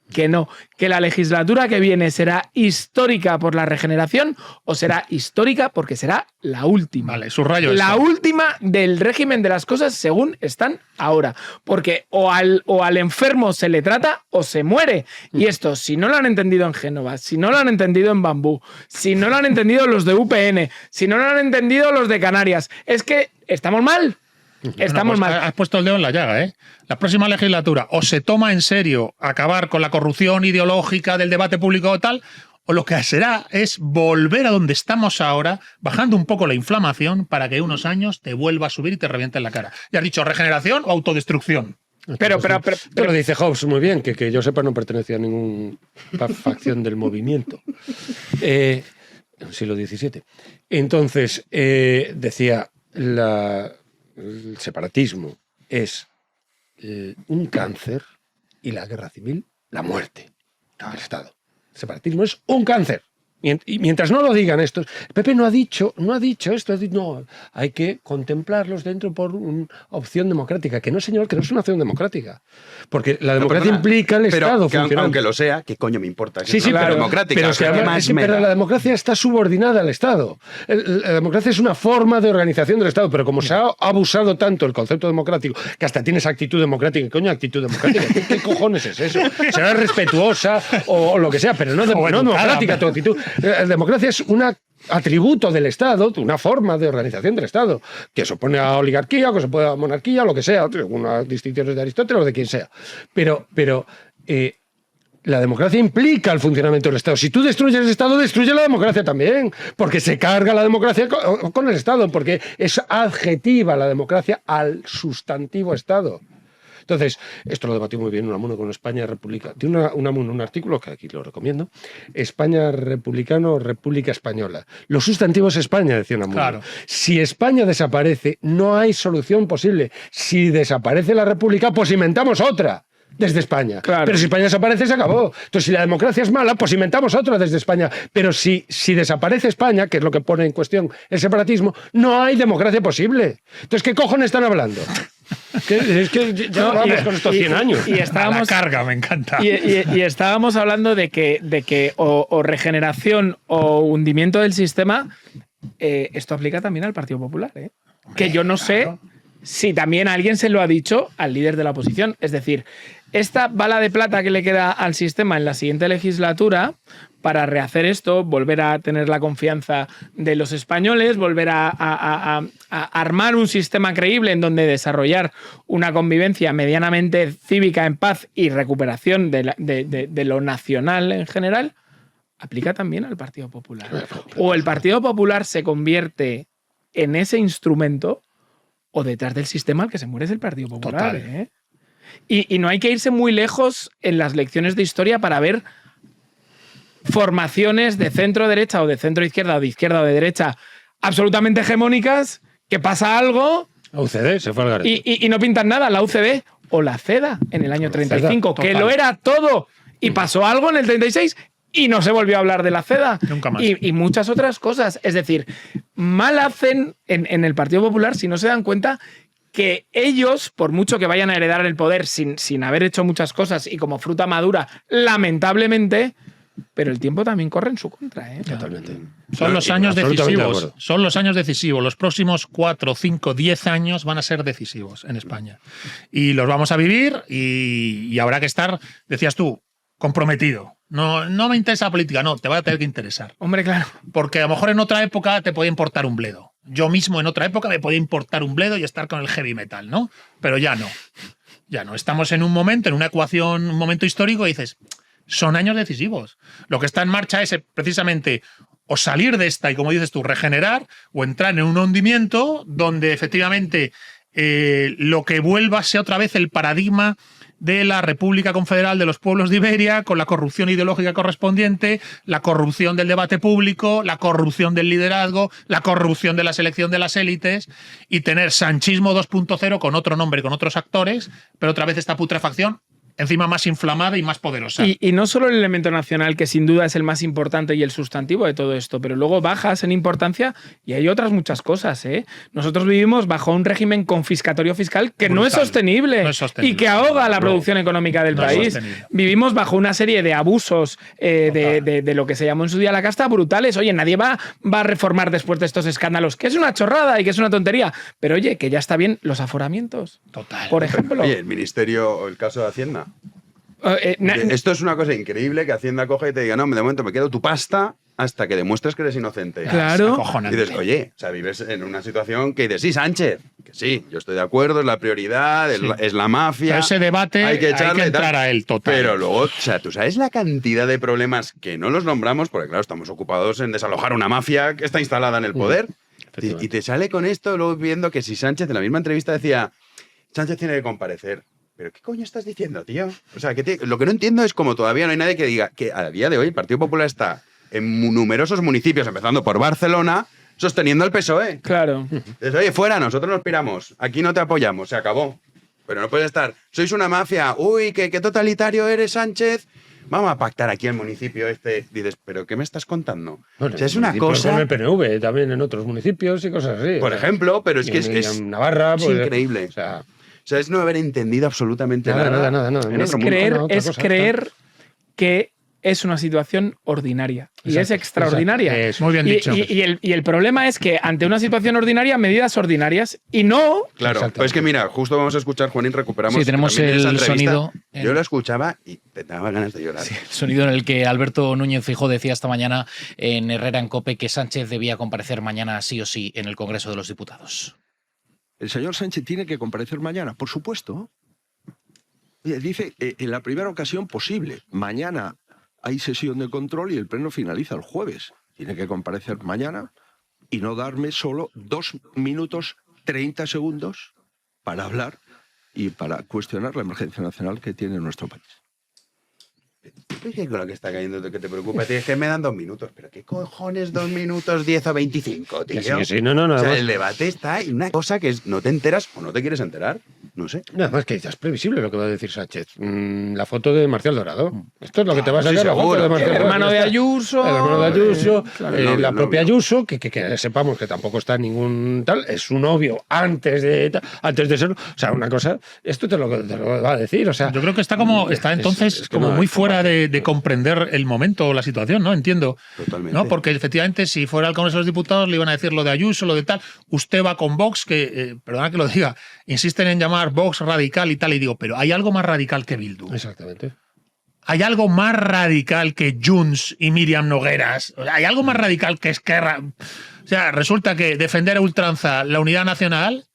Que la legislatura que viene será histórica por la regeneración o será histórica porque será la última. Vale, subrayo la esto. última del régimen de las cosas según están ahora. Porque o al enfermo se le trata o se muere. Y esto, si no lo han entendido en Génova, si no lo han entendido en Bambú, si no lo han entendido los de UPN, si no lo han entendido los de Canarias, es que estamos mal. Estamos pues mal. Has puesto el dedo en la llaga, ¿eh? La próxima legislatura o se toma en serio acabar con la corrupción ideológica del debate público o tal, o lo que será es volver a donde estamos ahora, bajando un poco la inflamación para que unos años te vuelva a subir y te reviente en la cara. ¿Ya has dicho regeneración o autodestrucción? Pero lo dice Hobbes muy bien, que yo sepa no pertenecía a ninguna facción del movimiento. en el siglo XVII. Entonces, decía, el separatismo es un cáncer y la guerra civil la muerte del Estado. El separatismo es un cáncer. Y mientras no lo digan estos, Pepe no ha dicho esto, no, hay que contemplarlos dentro por una opción democrática. Que no, señor, que no es una opción democrática. Porque la democracia implica el Estado funcionando. Aunque lo sea, ¿qué coño me importa? Sí, claro, democrática. Pero, pero la democracia está subordinada al Estado. La democracia es una forma de organización del Estado, pero como se ha abusado tanto el concepto democrático, que hasta tienes actitud democrática, ¿qué coño actitud democrática? ¿Qué cojones es eso? Será respetuosa o lo que sea, pero no democrática tu actitud. La democracia es un atributo del Estado, una forma de organización del Estado, que se opone a oligarquía, que se opone a monarquía, lo que sea, unas distinciones de Aristóteles o de quien sea. Pero la democracia implica el funcionamiento del Estado. Si tú destruyes el Estado, destruye la democracia también, porque se carga la democracia con el Estado, porque es adjetiva la democracia al sustantivo Estado. Entonces, esto lo debatí muy bien Unamuno con España República. Tiene Unamuno un artículo que aquí lo recomiendo. España republicano, República Española. Los sustantivos España, decía Unamuno. Claro. Si España desaparece, no hay solución posible. Si desaparece la República, pues inventamos otra desde España. Claro. Pero si España desaparece, se acabó. Entonces, si la democracia es mala, pues inventamos otra desde España. Pero si desaparece España, que es lo que pone en cuestión el separatismo, no hay democracia posible. Entonces, ¿qué cojones están hablando? Es que ya vamos con estos 100 años. Y estábamos, la carga, me encanta. Y estábamos hablando de que o regeneración o hundimiento del sistema, esto aplica también al Partido Popular. Que yo no sé si también alguien se lo ha dicho al líder de la oposición. Es decir, esta bala de plata que le queda al sistema en la siguiente legislatura para rehacer esto, volver a tener la confianza de los españoles, volver a armar un sistema creíble en donde desarrollar una convivencia medianamente cívica en paz y recuperación de lo nacional en general, aplica también al Partido Popular. O el Partido Popular se convierte en ese instrumento o detrás del sistema al que se muere es el Partido Popular. Y no hay que irse muy lejos en las lecciones de historia para ver formaciones de centro-derecha o de centro-izquierda o de izquierda o de derecha absolutamente hegemónicas, que pasa algo... La UCD se fue al garete. Y no pintan nada, la UCD o la CEDA en el año 35, que lo era todo y pasó algo en el 36 y no se volvió a hablar de la CEDA. Nunca más. Y muchas otras cosas. Es decir, mal hacen en el Partido Popular si no se dan cuenta que ellos, por mucho que vayan a heredar el poder sin haber hecho muchas cosas y como fruta madura, lamentablemente, pero el tiempo también corre en su contra. Totalmente. Son los años decisivos. Son los años decisivos. Los próximos 4, 5, 10 años van a ser decisivos en España. Y los vamos a vivir y habrá que estar, decías tú, comprometido. No me interesa la política, no, te va a tener que interesar. Hombre, claro. Porque a lo mejor en otra época te podía importar un bledo. Yo mismo en otra época me podía importar un bledo y estar con el heavy metal, ¿no? Pero ya no. Ya no. Estamos en un momento, en una ecuación, un momento histórico y dices, son años decisivos. Lo que está en marcha es precisamente o salir de esta y, como dices tú, regenerar o entrar en un hundimiento donde efectivamente lo que vuelva sea otra vez el paradigma de la República Confederal de los Pueblos de Iberia, con la corrupción ideológica correspondiente, la corrupción del debate público, la corrupción del liderazgo, la corrupción de la selección de las élites, y tener sanchismo 2.0 con otro nombre, con otros actores, pero otra vez esta putrefacción encima más inflamada y más poderosa. Y no solo el elemento nacional, que sin duda es el más importante y el sustantivo de todo esto, pero luego bajas en importancia y hay otras muchas cosas. Nosotros vivimos bajo un régimen confiscatorio fiscal que no es sostenible y que ahoga la producción económica del país. Vivimos bajo una serie de abusos de lo que se llamó en su día la casta brutales. Oye, nadie va a reformar después de estos escándalos, que es una chorrada y que es una tontería, pero oye, que ya está bien los aforamientos. Total. Por ejemplo. Oye, el Ministerio, el caso de Hacienda. Esto es una cosa increíble, que Hacienda coge y te diga, no, de momento me quedo tu pasta hasta que demuestres que eres inocente. Claro. Y dices, oye, o sea, vives en una situación que dices, sí, Sánchez, que sí, yo estoy de acuerdo, es la prioridad, es la mafia. Pero ese debate hay que entrar a él, total. Pero luego, o sea, tú sabes la cantidad de problemas que no los nombramos, porque claro, estamos ocupados en desalojar una mafia que está instalada en el poder. Y te sale con esto, luego viendo que si Sánchez, en la misma entrevista decía, Sánchez tiene que comparecer. ¿Pero qué coño estás diciendo, tío? O sea, lo que no entiendo es como todavía no hay nadie que diga que a día de hoy el Partido Popular está en numerosos municipios, empezando por Barcelona, sosteniendo al PSOE. Claro. Dices, oye, fuera, nosotros nos piramos, aquí no te apoyamos, se acabó. Pero no puedes estar, sois una mafia, uy, qué totalitario eres, Sánchez. Vamos a pactar aquí el municipio este. Dices, ¿pero qué me estás contando? Bueno, o sea, es una cosa. Con el PNV, también en otros municipios y cosas así. Por ejemplo, pero es que es Navarra, es pues, increíble. O sea, es no haber entendido absolutamente nada. en Es otro mundo. creer, otra es cosa, creer que es una situación ordinaria. Y Exacto, es extraordinaria. exacto. Muy bien dicho. Y el problema es que ante una situación ordinaria, medidas ordinarias y no. Claro, pues es que mira, justo vamos a escuchar, Juanín, recuperamos. Sí, tenemos también esa el entrevista. sonido. Yo lo escuchaba y te daba ganas de llorar. Sí, el sonido en el que Alberto Núñez Feijóo decía esta mañana en Herrera en COPE que Sánchez debía comparecer mañana sí o sí en el Congreso de los Diputados. El señor Sánchez tiene que comparecer mañana, por supuesto. Oye, dice, en la primera ocasión posible. Mañana hay sesión de control y el pleno finaliza el jueves. Tiene que comparecer mañana y no darme solo 2 minutos 30 segundos para hablar y para cuestionar la emergencia nacional que tiene nuestro país. ¿Qué con lo que está cayendo que te preocupa? Es que me dan 2 minutos. ¿Pero qué cojones 2 minutos 10 o 25, tío? que sí, no, O nada sea, más. el debate está en una cosa que es no te enteras o no te quieres enterar. No sé. Nada más que es previsible lo que va a decir Sánchez. La foto de Marcial Dorado. Esto es lo que te va a sí, sacar la foto seguro. de Marcial El Dorado. hermano de Ayuso. El hermano de Ayuso, claro. la No, propia no. Ayuso, que sepamos que tampoco está ningún tal, es su novio antes de ser. O sea, una cosa, esto te lo va a decir. O sea, Yo creo que está entonces es que como no, muy fuera de comprender el momento o la situación, ¿no? Entiendo. Totalmente. ¿No? Porque efectivamente, si fuera al Congreso de los Diputados, le iban a decir lo de Ayuso, lo de tal. Usted va con Vox, que, perdona que lo diga, insisten en llamar Vox radical y tal, y digo, pero ¿hay algo más radical que Bildu? exactamente. ¿Hay algo más radical que Junts y Miriam Nogueras? ¿Hay algo más radical que Esquerra? O sea, resulta que defender a ultranza la unidad nacional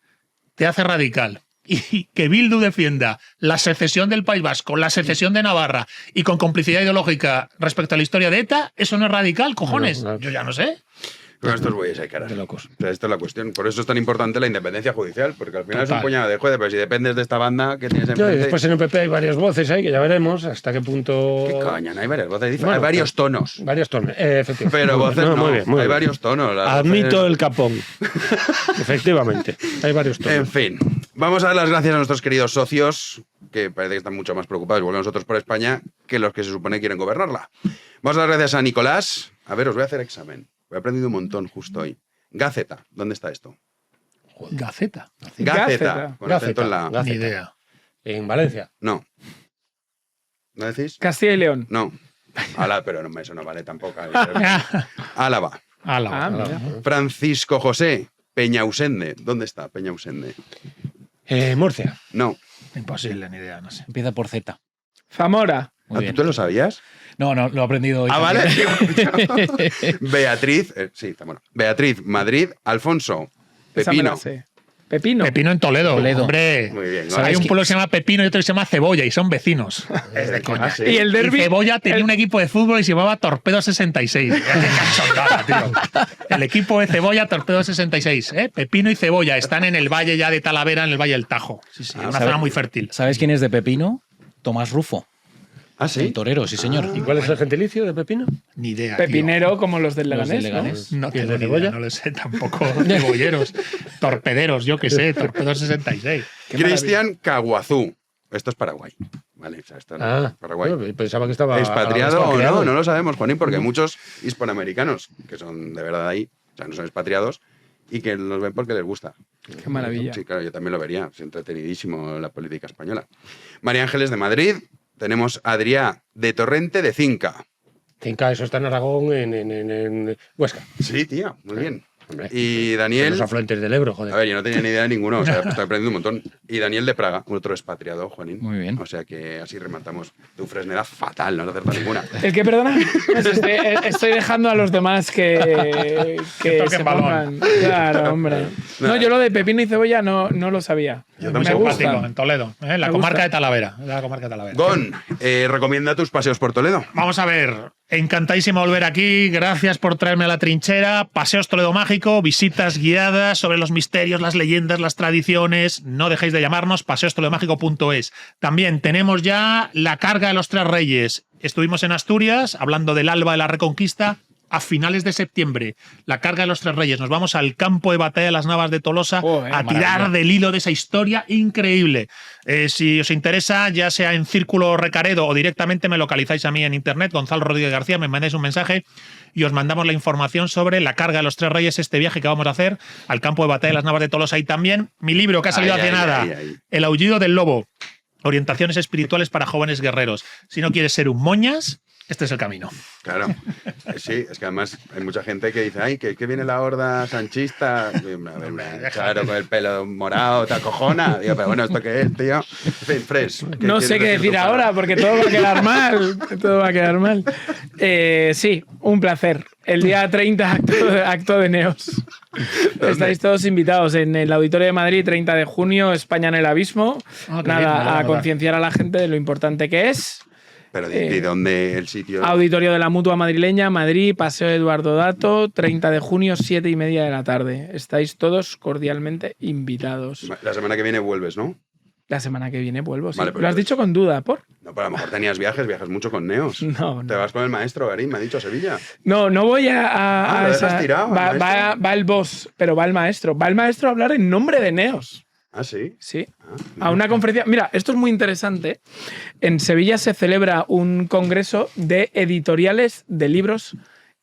te hace radical. Y que Bildu defienda la secesión del País Vasco, la secesión de Navarra y con complicidad ideológica respecto a la historia de ETA, ¿eso no es radical, cojones? No. Yo ya no sé. Con estos güeyes hay caras. De locos. O sea, esta es la cuestión. Por eso es tan importante la independencia judicial, porque al final es Total. un puñado de jueces, pero si dependes de esta banda que tienes Y enfrente... después en el PP hay varias voces ahí que ya veremos hasta qué punto. ¿Qué coño? No hay varias voces, Bueno, hay varios tonos. Varios tonos, efectivamente. Pero voces no, muy bien, muy hay bien. varios tonos. las Admito voces- el capón. Efectivamente, hay varios tonos. En fin, vamos a dar las gracias a nuestros queridos socios, que parece que están mucho más preocupados, igual que nosotros, por España, que los que se supone quieren gobernarla. Vamos a dar gracias a Nicolás. A ver, os voy a hacer examen. He aprendido un montón justo hoy. Gaceta, ¿dónde está esto? Gaceta. Gaceta. Con acento en la... Gaceta. Ni idea. En Valencia. No. ¿No decís? Castilla y León. No. Pero no, eso no vale tampoco. Álava. Álava. Ah, mira. Francisco José Peñausende. ¿Dónde está Peñausende? Murcia. No. Imposible, ni idea, no sé. Empieza por Z. Zamora. Muy bien. ¿Tú lo sabías? No, lo he aprendido hoy. Ah, vale. también. Beatriz, sí, bueno. Beatriz, Madrid, Alfonso, Esa me la Pepino. sé. Pepino. Pepino en Toledo. Toledo. Hombre. Muy bien, ¿no? Hay ¿Sabes un qué? pueblo que se llama Pepino y otro que se llama Cebolla y son vecinos. Es de coña. Y el derbi. Y Cebolla tenía un equipo de fútbol y se llamaba Torpedo 66. Qué cachondada, tío. El equipo de Cebolla, Torpedo 66. Pepino y Cebolla están en el valle ya de Talavera, en el Valle del Tajo. Sí, sí, una zona muy fértil. ¿Sabes quién es de Pepino? Tomás Rufo. Ah, El sí. torero, sí, señor. ¿Y cuál es el gentilicio de Pepino? Ni idea. tío. Pepinero como los del Los Leganés. del ¿no? Leganés. No ¿Y el tengo de ni Cebolla? idea, no lo sé tampoco. Cebolleros, torpederos, yo qué sé, Torpedo 66. Qué Cristian Caguazú. Esto es Paraguay. Vale, o sea, esto es Paraguay. bueno, pensaba que estaba. ¿Expatriado o no? expatriado. No lo sabemos, Juanín, porque hay muchos hispanoamericanos que son de verdad ahí, o sea, no son expatriados, y que los ven porque les gusta. Qué maravilla. Sí, claro, yo también lo vería. Es entretenidísimo la política española. María Ángeles de Madrid. Tenemos a Adrià de Torrente de Cinca. Cinca, eso está en Aragón, en Huesca. Sí, tía, muy bien. Hombre, Y son Daniel. los afluentes del Ebro, joder. A ver, yo no tenía ni idea de ninguno, o sea, estoy aprendiendo un montón. Y Daniel de Praga, otro expatriado, Juanín. Muy bien. O sea que así rematamos. Tu fresnera fatal, no te acertas ninguna. ¿El qué, perdona? Pues estoy dejando a los demás que toquen se balón. pongan. Claro, hombre. No, yo lo de pepino y cebolla no lo sabía. Yo Muy tampoco. me simpático, gusta. en Toledo, la Me comarca gusta. de Talavera. La comarca de Talavera. Gon, recomienda tus paseos por Toledo. Vamos a ver, encantadísimo volver aquí, gracias por traerme a la trinchera, Paseos Toledo Mágico, visitas guiadas sobre los misterios, las leyendas, las tradiciones, no dejéis de llamarnos, paseostoledomágico.es. También tenemos ya la carga de los Tres Reyes estuvimos en Asturias hablando del alba de la Reconquista. A finales de septiembre, la carga de los Tres Reyes. Nos vamos al campo de batalla de las Navas de Tolosa a tirar del hilo de esa historia increíble. Si os interesa, ya sea en Círculo Recaredo o directamente me localizáis a mí en internet, Gonzalo Rodríguez García, me mandáis un mensaje y os mandamos la información sobre la carga de los Tres Reyes, este viaje que vamos a hacer al campo de batalla de las Navas de Tolosa. Y también mi libro que ha salido hace nada, El aullido del lobo, orientaciones espirituales para jóvenes guerreros. Si no quieres ser un moñas, este es el camino. Claro. Sí, es que además hay mucha gente que dice, ay, que viene la horda sanchista. Claro, con el pelo morado, te acojona. Digo, pero bueno, ¿esto qué es, tío? Fresh. No sé qué decir ahora porque todo va a quedar mal. Todo va a quedar mal. Sí, un placer. El día 30, acto de Neos. Estáis todos invitados en el Auditorio de Madrid, 30 de junio, España en el abismo. Nada, a concienciar a la gente de lo importante que es. Pero ¿de dónde el sitio? Auditorio de la Mutua Madrileña, Madrid, Paseo Eduardo Dato, 30 de junio, 7:30 de la tarde. Estáis todos cordialmente invitados. La semana que viene vuelves, ¿no? La semana que viene vuelvo, sí. Vale, Lo has dicho con duda, ¿por? No, pero a lo mejor tenías viajes mucho con Neos. No. Te vas con el maestro, Garín, me ha dicho, a Sevilla. No voy a lo esa. dejas tirado, Va el boss, pero va el maestro. Va el maestro a hablar en nombre de Neos. ¿Ah, sí? Sí. A una conferencia. Mira, esto es muy interesante. En Sevilla se celebra un congreso de editoriales de libros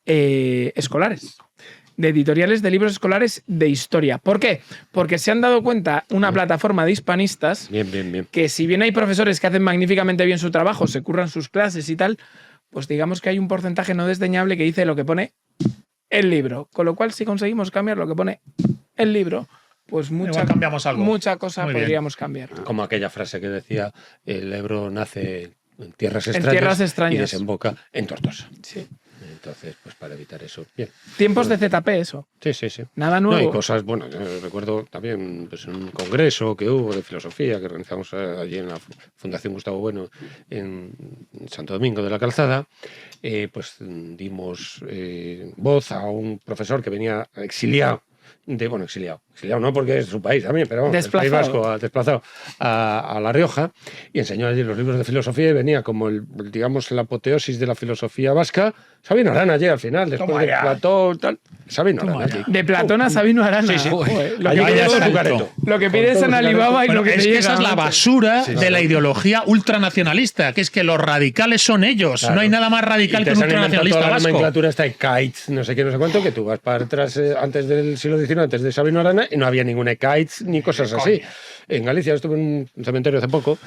escolares. De editoriales de libros escolares de historia. ¿Por qué? Porque se han dado cuenta una plataforma de hispanistas que si bien hay profesores que hacen magníficamente bien su trabajo, se curran sus clases y tal, pues digamos que hay un porcentaje no desdeñable que dice lo que pone el libro. Con lo cual, si conseguimos cambiar lo que pone el libro, pues cambiamos algo. Mucha cosa Muy podríamos cambiar. Como aquella frase que decía, el Ebro nace en tierras extrañas, y desemboca en Tortosa. Sí. Entonces, pues para evitar eso. Bien. Tiempos de ZP, eso. Sí. Nada nuevo. No, y cosas, bueno, yo recuerdo también pues, en un congreso que hubo de filosofía que organizamos allí en la Fundación Gustavo Bueno en Santo Domingo de la Calzada, pues dimos voz a un profesor que venía exiliado. Exiliado no porque es su país también, pero el País Vasco ha desplazado a La Rioja y enseñó allí los libros de filosofía y venía como digamos la apoteosis de la filosofía vasca. Sabino Arana allí al final, después de Platón, tal. Sabino Arana allí. De Platón a Sabino Arana. Sí. Lo que pides en Alibaba y lo que te llega. Esa es la basura de la ideología ultranacionalista, que es que los radicales son ellos. Claro. No hay nada más radical que un ultranacionalista vasco. La nomenclatura está en Kites, no sé qué, no sé cuánto, que tú vas para atrás antes del siglo XIX, antes de Sabino Arana, y no había ninguna Kites ni cosas así. En Galicia estuve en un cementerio hace poco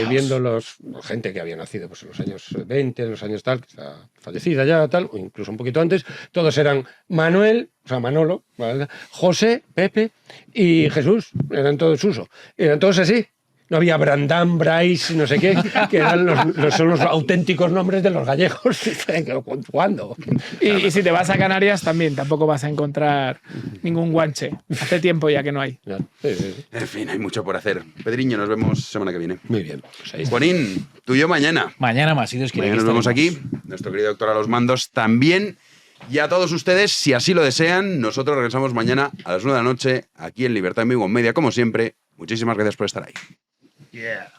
viendo gente que había nacido pues, en los años 20, en los años tal, que está fallecida ya, tal, o incluso un poquito antes. Todos eran Manolo, ¿vale? José, Pepe y Jesús. Eran todos uso. Eran todos así. No había Brandán, Bryce, no sé qué, que eran son los auténticos nombres de los gallegos. ¿Cuándo? Y si te vas a Canarias también, tampoco vas a encontrar ningún guanche. Hace tiempo ya que no hay. Sí. En fin, hay mucho por hacer. Pedriño, nos vemos semana que viene. Muy bien. Juanín, tú y yo mañana. Mañana más, si Dios quiere. Mañana nos vemos aquí. Nuestro querido doctor a los mandos también. Y a todos ustedes, si así lo desean, nosotros regresamos mañana a las 9 de la noche, aquí en Libertad en Vigo Media, como siempre. Muchísimas gracias por estar ahí. Yeah.